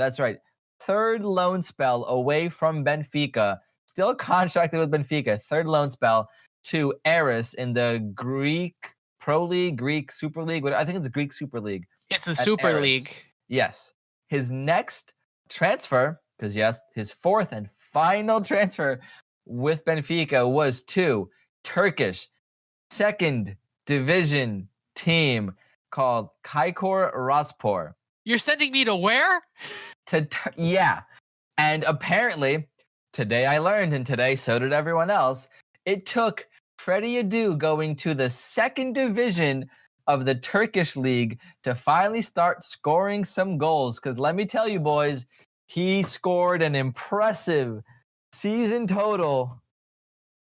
Speaker 4: loan spell away from Benfica, still contracted with Benfica, third loan spell to Eris in the Greek Pro League, Greek Super League. I think it's Greek Super League.
Speaker 1: It's the Super
Speaker 4: Eris.
Speaker 1: League.
Speaker 4: Yes. His next transfer, because yes, his 4th and final transfer with Benfica was to Turkish 2nd division team called Kaykor Raspor.
Speaker 1: You're sending me to where?
Speaker 4: Yeah. And apparently, today I learned, and today so did everyone else, it took Freddie Adu going to the 2nd division of the Turkish league to finally start scoring some goals. Because let me tell you, boys, he scored an impressive season total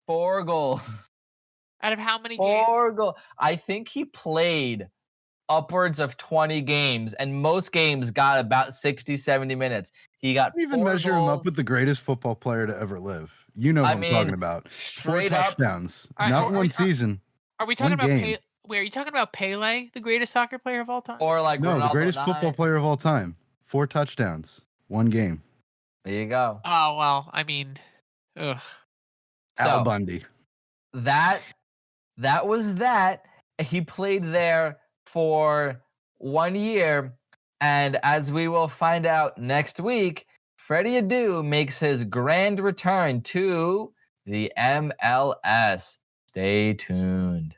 Speaker 4: 4 goals.
Speaker 1: Out of how many games?
Speaker 4: 4 goals. I think he played upwards of 20 games, and most games got about 60, 70 minutes. He got
Speaker 2: even measure
Speaker 4: goals.
Speaker 2: him up with the greatest football player to ever live. You know what I'm talking about. 4 touchdowns, not one season.
Speaker 1: Are we talking about Pele? Wait, are you talking about Pele, the greatest soccer player of all time?
Speaker 4: Or like
Speaker 2: no,
Speaker 4: Ronaldo
Speaker 2: the greatest football player of all time. 4 touchdowns, 1 game.
Speaker 4: There you go.
Speaker 1: Oh well, I mean, ugh.
Speaker 2: Al Bundy.
Speaker 4: That was that. He played there for 1 year, and as we will find out next week, Freddie Adu makes his grand return to the MLS. Stay tuned.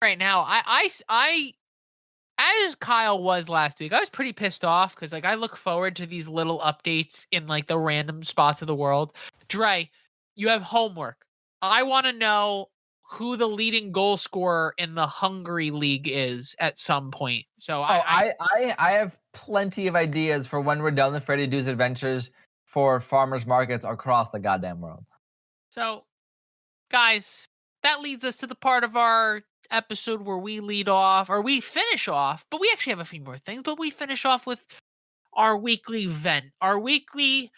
Speaker 1: Right now, I as Kyle was last week, I was pretty pissed off because like I look forward to these little updates in like the random spots of the world. Dre, you have homework. I want to know who the leading goal scorer in the Hungary league is at some point. So
Speaker 4: I have plenty of ideas for when we're done with Freddie Adu's adventures for farmers markets across the goddamn world.
Speaker 1: So, guys, that leads us to the part of our episode where we lead off, or we finish off, but we actually have a few more things, but we finish off with our weekly vent, our weekly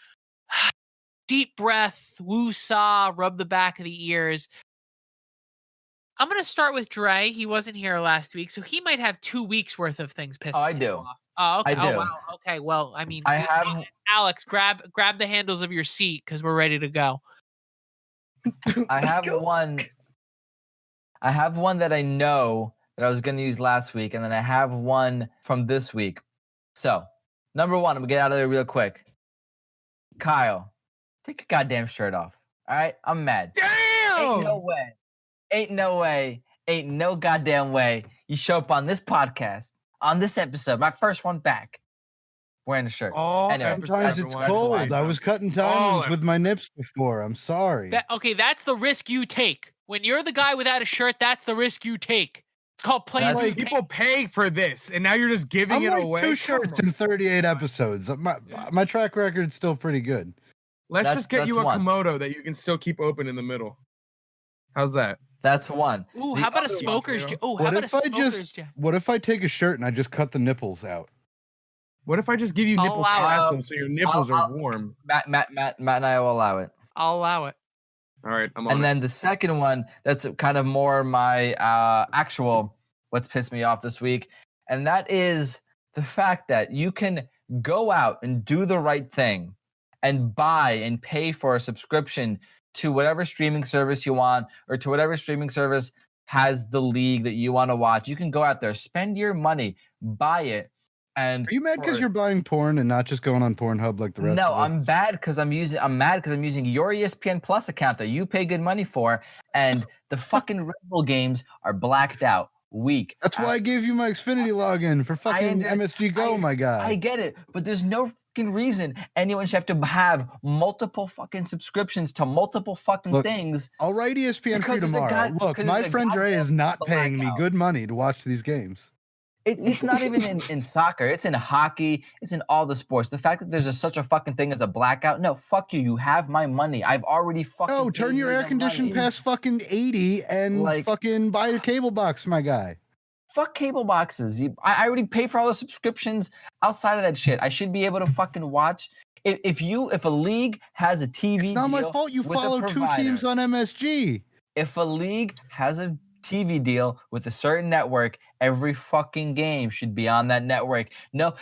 Speaker 1: deep breath, woo-saw, rub the back of the ears. I'm going to start with Dre. He wasn't here last week, so he might have 2 weeks worth of things pissed
Speaker 4: I do.
Speaker 1: off. Oh, okay.
Speaker 4: I do.
Speaker 1: Oh, wow. Okay, well, I mean,
Speaker 4: I have...
Speaker 1: Alex, grab the handles of your seat because we're ready to go.
Speaker 4: I have one that I know that I was going to use last week, and then I have one from this week. So, Number one, I'm gonna get out of there real quick. Kyle, take your goddamn shirt off. All right, I'm mad.
Speaker 3: Damn!
Speaker 4: Ain't no way. Ain't no goddamn way you show up on this podcast, on this episode, my first one back, wearing a shirt. Anyway,
Speaker 2: sometimes it's cold. I was cutting diamonds with my nips before. I'm sorry.
Speaker 1: That's the risk you take. When you're the guy without a shirt, that's the risk you take. It's called playing.
Speaker 3: Like, people pay for this, and now you're just giving it away.
Speaker 2: 2 shirts in 38 episodes. My track record's still pretty good.
Speaker 3: Let's just get you a Komodo that you can still keep open in the middle. How's that?
Speaker 4: That's one.
Speaker 1: Ooh, how about a smoker's?
Speaker 2: What if I take a shirt and I just cut the nipples out?
Speaker 3: What if I just give you nipple tassels so your nipples are warm?
Speaker 4: Matt and I will allow it.
Speaker 1: I'll allow it.
Speaker 3: All right, I'm on.
Speaker 4: And then the second one, that's kind of more my actual what's pissed me off this week, and that is the fact that you can go out and do the right thing and buy and pay for a subscription to whatever streaming service you want, or to whatever streaming service has the league that you want to watch. You can go out there, spend your money, buy it. And
Speaker 2: are you mad because you're buying porn and not just going on Pornhub like the rest?
Speaker 4: No,
Speaker 2: of us?
Speaker 4: I'm mad because I'm using your ESPN Plus account that you pay good money for, and the fucking Red Bull games are blacked out. Weak.
Speaker 2: That's why I gave you my Xfinity login for fucking MSG Go, my guy.
Speaker 4: I get it, but there's no fucking reason anyone should have to have multiple fucking subscriptions to multiple fucking things.
Speaker 2: I'll write ESPN for you tomorrow. Look, my friend Dre is not paying me good money to watch these games.
Speaker 4: It's not even in soccer. It's in hockey. It's in all the sports. The fact that there's such a fucking thing as a blackout. No, fuck you. You have my money. I've already fucking.
Speaker 2: No, turn your air condition past fucking 80 and fucking buy a cable box, my guy.
Speaker 4: Fuck cable boxes. I already pay for all the subscriptions outside of that shit. I should be able to fucking watch. If a league has a TV,
Speaker 2: it's not my fault. You follow 2 teams on MSG.
Speaker 4: If a league has a TV deal with a certain network, every fucking game should be on that network. No,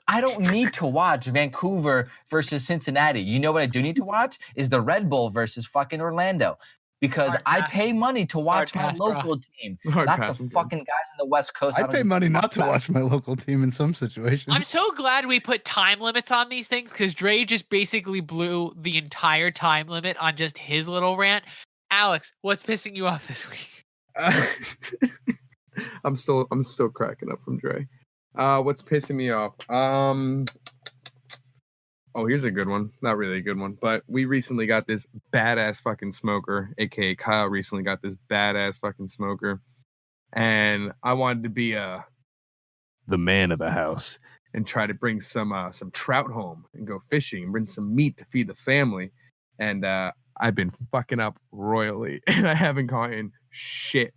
Speaker 4: I don't need to watch Vancouver versus Cincinnati. You know what I do need to watch is the Red Bull versus fucking Orlando, because I pay money to watch my local team, not the fucking guys on the West Coast.
Speaker 2: I pay money not to watch my local team in some situations.
Speaker 1: I'm so glad we put time limits on these things, because Dre just basically blew the entire time limit on just his little rant. Alex, what's pissing you off this week?
Speaker 3: I'm still cracking up from Dre. What's pissing me off? Here's a good one. Not really a good one, but we recently got this badass fucking smoker, aka Kyle recently got this badass fucking smoker, and I wanted to be the man of the house and try to bring some trout home and go fishing and bring some meat to feed the family. And I've been fucking up royally, and I haven't caught in shit.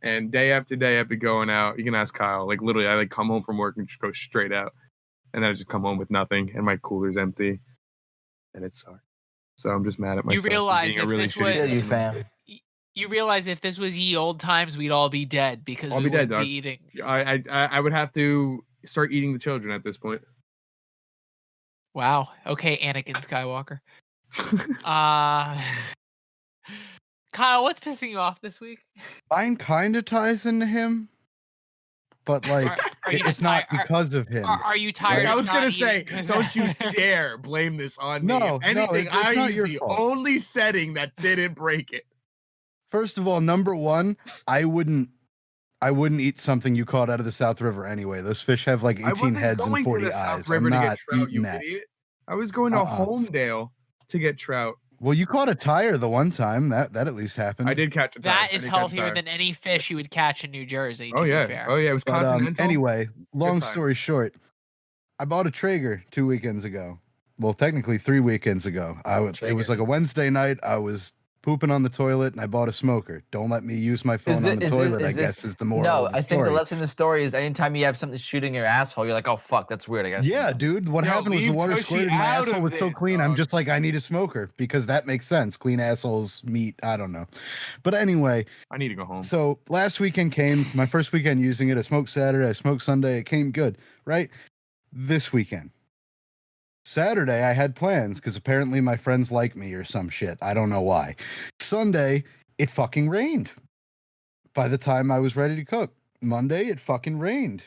Speaker 3: And day after day, I've been going out. You can ask Kyle. Like, literally, I come home from work and just go straight out, and then I just come home with nothing, and my cooler's empty, and it sucks. So I'm just mad at myself.
Speaker 1: You realize if this was ye old times, we'd all be dead because we would be eating.
Speaker 3: I would have to start eating the children at this point.
Speaker 1: Wow. Okay, Anakin Skywalker. Kyle, what's pissing you off this week?
Speaker 2: Mine kind of ties into him, but like it's not because of him.
Speaker 1: Are you tired?
Speaker 3: I was gonna say, don't you dare blame this on me. If anything, I used the only setting that didn't break it.
Speaker 2: First of all, number one, I wouldn't eat something you caught out of the South River anyway. Those fish have like 18 heads and 40 eyes. I'm not eating that.
Speaker 3: I was going to Homedale to get trout.
Speaker 2: Well, you caught a tire the one time. That at least happened.
Speaker 3: I did catch a tire.
Speaker 1: That is healthier than any fish you would catch in New Jersey.
Speaker 3: Oh yeah, it was continental.
Speaker 2: Anyway, long story short, I bought a Traeger 2 weekends ago. Well, technically 3 weekends ago. It was like a Wednesday night. I was pooping on the toilet and I bought a smoker. Don't let me use my phone on the toilet, I guess is the moral of the
Speaker 4: I think
Speaker 2: story.
Speaker 4: the lesson of the story is anytime you have something shooting your asshole, you're like, oh fuck, that's weird, I guess.
Speaker 2: Yeah, dude. What happened was the water squirted in my asshole was so clean. I'm just like, I need a smoker because that makes sense. Clean assholes, meat, I don't know. But anyway.
Speaker 3: I need to go home.
Speaker 2: So last weekend came, my first weekend using it. I smoked Saturday, I smoked Sunday. It came good, right? This weekend. Saturday, I had plans because apparently my friends like me or some shit. I don't know why. Sunday, it fucking rained. By the time I was ready to cook. Monday, it fucking rained.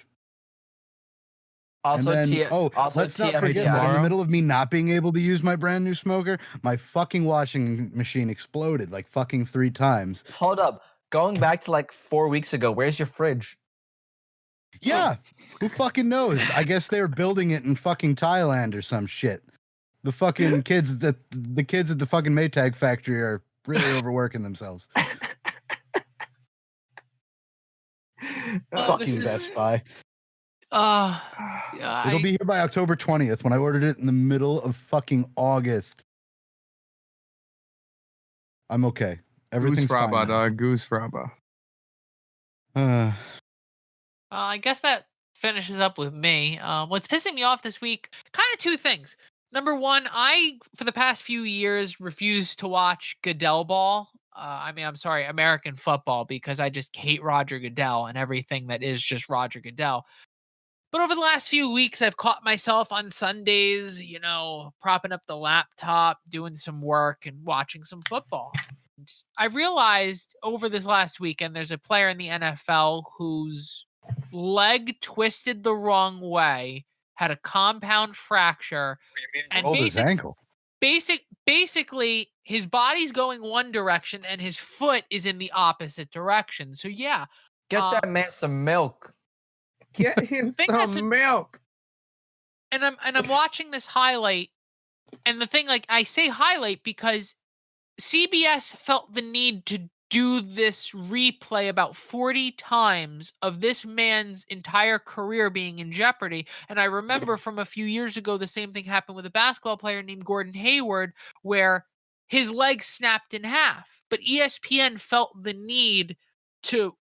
Speaker 4: Also,
Speaker 2: and then, let's not forget that in the middle of me not being able to use my brand new smoker, my fucking washing machine exploded like fucking 3 times.
Speaker 4: Hold up. Going back to like 4 weeks ago, where's your fridge?
Speaker 2: Yeah, who fucking knows? I guess they were building it in fucking Thailand or some shit. The fucking kids at the fucking Maytag factory are really overworking themselves. Fucking Best Buy. It'll be here by October 20th when I ordered it in the middle of fucking August. I'm okay. Everything's
Speaker 3: Goose fraba,
Speaker 2: fine.
Speaker 3: dog. Goose fraba.
Speaker 1: I guess that finishes up with me. What's pissing me off this week, kind of 2 things. Number 1, I, for the past few years, refused to watch Goodell ball. I'm sorry, American football, because I just hate Roger Goodell and everything that is just Roger Goodell. But over the last few weeks, I've caught myself on Sundays, propping up the laptop, doing some work, and watching some football. I realized over this last weekend, there's a player in the NFL whose leg twisted the wrong way, had a compound fracture, and
Speaker 2: his ankle.
Speaker 1: Basically, his body's going one direction and his foot is in the opposite direction. So yeah,
Speaker 4: get that man some milk.
Speaker 3: Get him some milk.
Speaker 1: And I'm watching this highlight, and the thing, like, I say highlight because CBS felt the need to do this replay about 40 times of this man's entire career being in jeopardy. And I remember from a few years ago, the same thing happened with a basketball player named Gordon Hayward, where his leg snapped in half. But ESPN felt the need to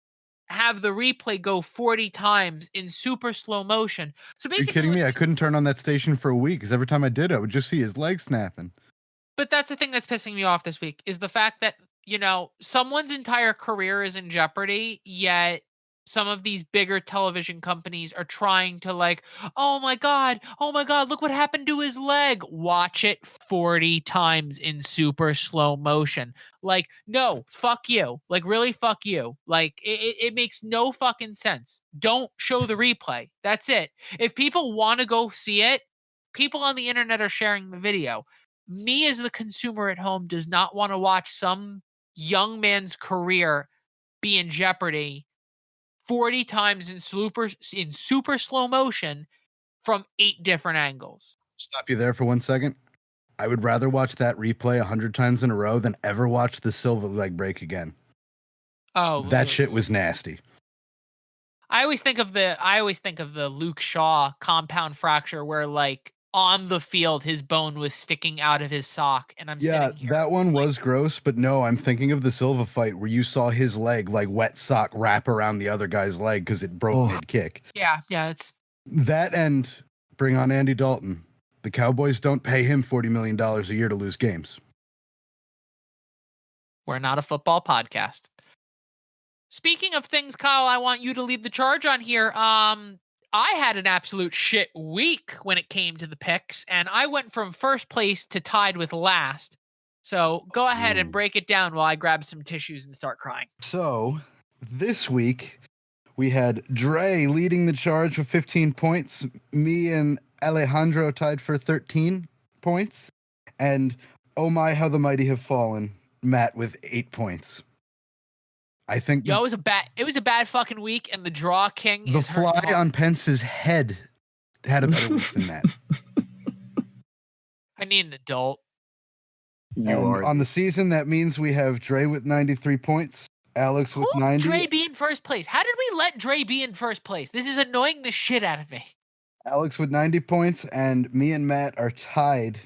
Speaker 1: have the replay go 40 times in super slow motion. So basically,
Speaker 2: are you kidding me? I couldn't turn on that station for a week because every time I did, I would just see his leg snapping.
Speaker 1: But that's the thing that's pissing me off this week, is the fact that, someone's entire career is in jeopardy, yet some of these bigger television companies are trying to, like, oh my God, look what happened to his leg. Watch it 40 times in super slow motion. Like, no, fuck you. Like, really, fuck you. Like, it makes no fucking sense. Don't show the replay. That's it. If people want to go see it, people on the internet are sharing the video. Me as the consumer at home does not want to watch some young man's career be in jeopardy 40 times in super slow motion from 8 different angles.
Speaker 2: Stop you there for 1 second. I would rather watch that replay 100 times in a row than ever watch the Silva leg break again.
Speaker 1: Oh,
Speaker 2: that shit was nasty.
Speaker 1: I always think of the Luke Shaw compound fracture where, like, on the field his bone was sticking out of his sock, and I'm sitting here.
Speaker 2: That one was gross, but no, I'm thinking of the Silva fight where you saw his leg, like, wet sock wrap around the other guy's leg because it broke mid-kick.
Speaker 1: Yeah, it's
Speaker 2: that, and bring on Andy Dalton. The Cowboys don't pay him $40 million a year to lose games.
Speaker 1: We're not a football podcast. Speaking of things, Kyle, I want you to lead the charge on here. I had an absolute shit week when it came to the picks, and I went from first place to tied with last. So go ahead and break it down while I grab some tissues and start crying.
Speaker 2: So this week we had Dre leading the charge with 15 points. Me and Alejandro tied for 13 points. And oh my, how the mighty have fallen, Matt with 8 points. I think
Speaker 1: it was a bad fucking week, and the draw king
Speaker 2: the fly on Pence's head had a better week than that.
Speaker 1: I need an adult.
Speaker 2: On the season, that means we have Dre with 93 points, Alex with 90.
Speaker 1: Dre be in first place? How did we let Dre be in first place? This is annoying the shit out of me.
Speaker 2: Alex with 90 points, and me and Matt are tied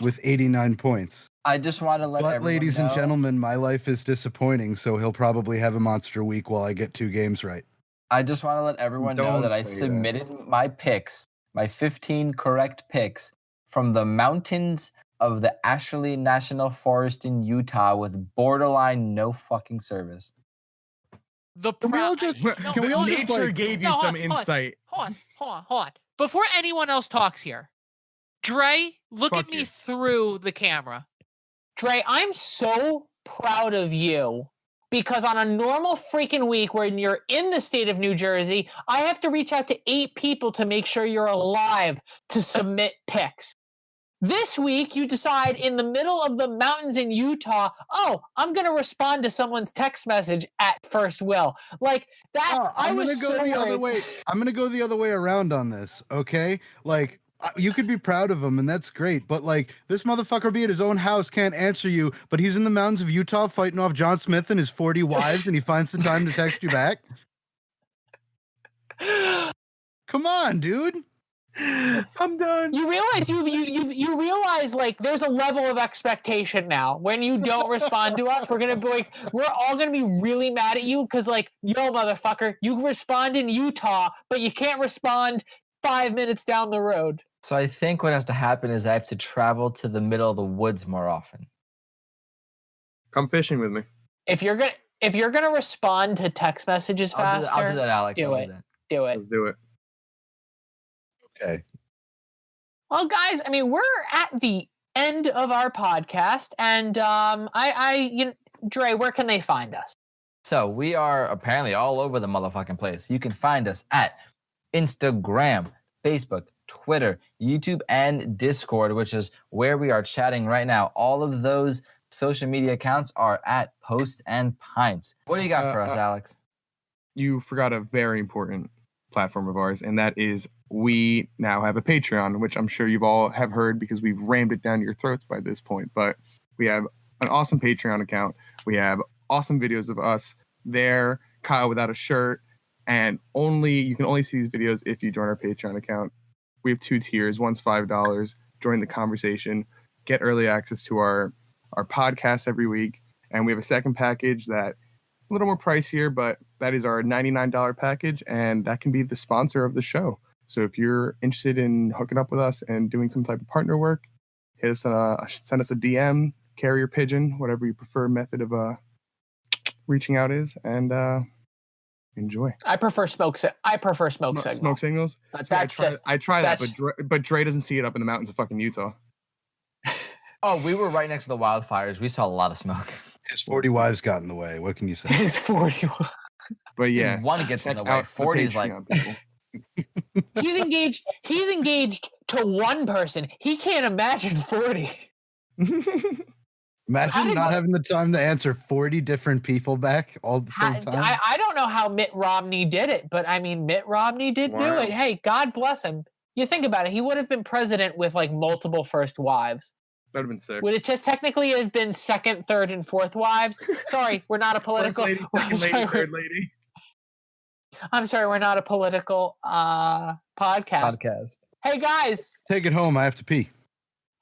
Speaker 2: with 89 points.
Speaker 4: I just want to let everyone
Speaker 2: ladies
Speaker 4: know,
Speaker 2: and gentlemen, my life is disappointing, so he'll probably have a monster week while I get 2 games right.
Speaker 4: I just want to let everyone know that I submitted my picks, my 15 correct picks, from the mountains of the Ashley National Forest in Utah with borderline no fucking service.
Speaker 3: Nature gave you some insight.
Speaker 1: Hold on. Before anyone else talks here, Dre, look at me through the camera. Dre, I'm so proud of you because on a normal freaking week when you're in the state of New Jersey, I have to reach out to 8 people to make sure you're alive to submit picks. This week, you decide in the middle of the mountains in Utah, oh, I'm going to respond to someone's text message at first will. Like that,
Speaker 2: I'm going to go the other way. I'm going to go the other way around on this, okay? Like, you could be proud of him, and that's great, but like, this motherfucker be at his own house, can't answer you, but he's in the mountains of Utah fighting off John Smith and his 40 wives, and he finds the time to text you back? Come on, dude.
Speaker 3: I'm done.
Speaker 1: You realize like there's a level of expectation now. When you don't respond to us, we're gonna be like, we're all gonna be really mad at you because like, yo, motherfucker, you respond in Utah, but you can't respond 5 minutes down the road.
Speaker 4: So I think what has to happen is I have to travel to the middle of the woods more often.
Speaker 3: Come fishing with me.
Speaker 1: If you're gonna respond to text messages faster,
Speaker 4: I'll do that, Alex.
Speaker 1: Do it.
Speaker 3: Let's do it.
Speaker 2: Okay.
Speaker 1: Well, guys, I mean, we're at the end of our podcast, and Dre, where can they find us?
Speaker 4: So we are apparently all over the motherfucking place. You can find us at Instagram, Facebook, Twitter, YouTube, and Discord, which is where we are chatting right now. All of those social media accounts are at Post and Pints. What do you got for us, Alex?
Speaker 3: You forgot a very important platform of ours, and that is we now have a Patreon, which I'm sure you've all have heard because we've rammed it down your throats by this point. But we have an awesome Patreon account. We have awesome videos of us there, Kyle without a shirt, and you can only see these videos if you join our Patreon account. We have 2 tiers. One's $5. Join the conversation, get early access to our podcast every week, and we have a second package that a little more pricier, but that is our $99 package, and that can be the sponsor of the show. So if you're interested in hooking up with us and doing some type of partner work, send us a DM, carrier pigeon, whatever your preferred method of reaching out is, and enjoy.
Speaker 1: I prefer smoke signals.
Speaker 3: Smoke signals. I try that, but Dre doesn't see it up in the mountains of fucking Utah.
Speaker 4: Oh, we were right next to the wildfires. We saw a lot of smoke.
Speaker 2: His 40 wives got in the way. What can you say?
Speaker 1: His 40.
Speaker 3: But yeah,
Speaker 4: dude, one gets in the way. 40 is like
Speaker 1: He's engaged to one person. He can't imagine 40.
Speaker 2: Imagine not having the time to answer 40 different people back all at the same time.
Speaker 1: I don't know how Mitt Romney did it, but I mean, Mitt Romney did do it. Hey, God bless him. You think about it. He would have been president with like multiple first wives.
Speaker 3: That would have been sick.
Speaker 1: Would it just technically have been second, third, and fourth wives? Sorry, we're not a political...
Speaker 3: First lady, second lady, third lady.
Speaker 1: I'm sorry, we're not a political podcast. Hey, guys.
Speaker 2: Take it home. I have to pee.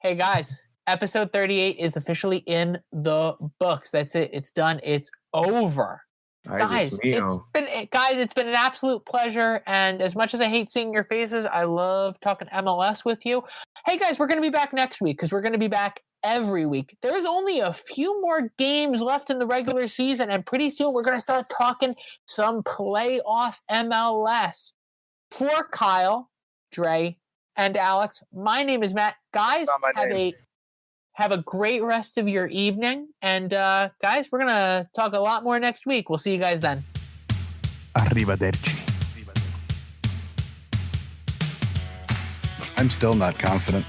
Speaker 1: Hey, guys. Episode 38 is officially in the books. That's it. It's done. It's over. Guys, it's been an absolute pleasure. And as much as I hate seeing your faces, I love talking MLS with you. Hey, guys, we're going to be back next week because we're going to be back every week. There's only a few more games left in the regular season, and pretty soon we're going to start talking some playoff MLS. For Kyle, Dre, and Alex, my name is Matt. Guys, have a great rest of your evening. And guys, we're going to talk a lot more next week. We'll see you guys then.
Speaker 3: Arrivederci.
Speaker 2: I'm still not confident.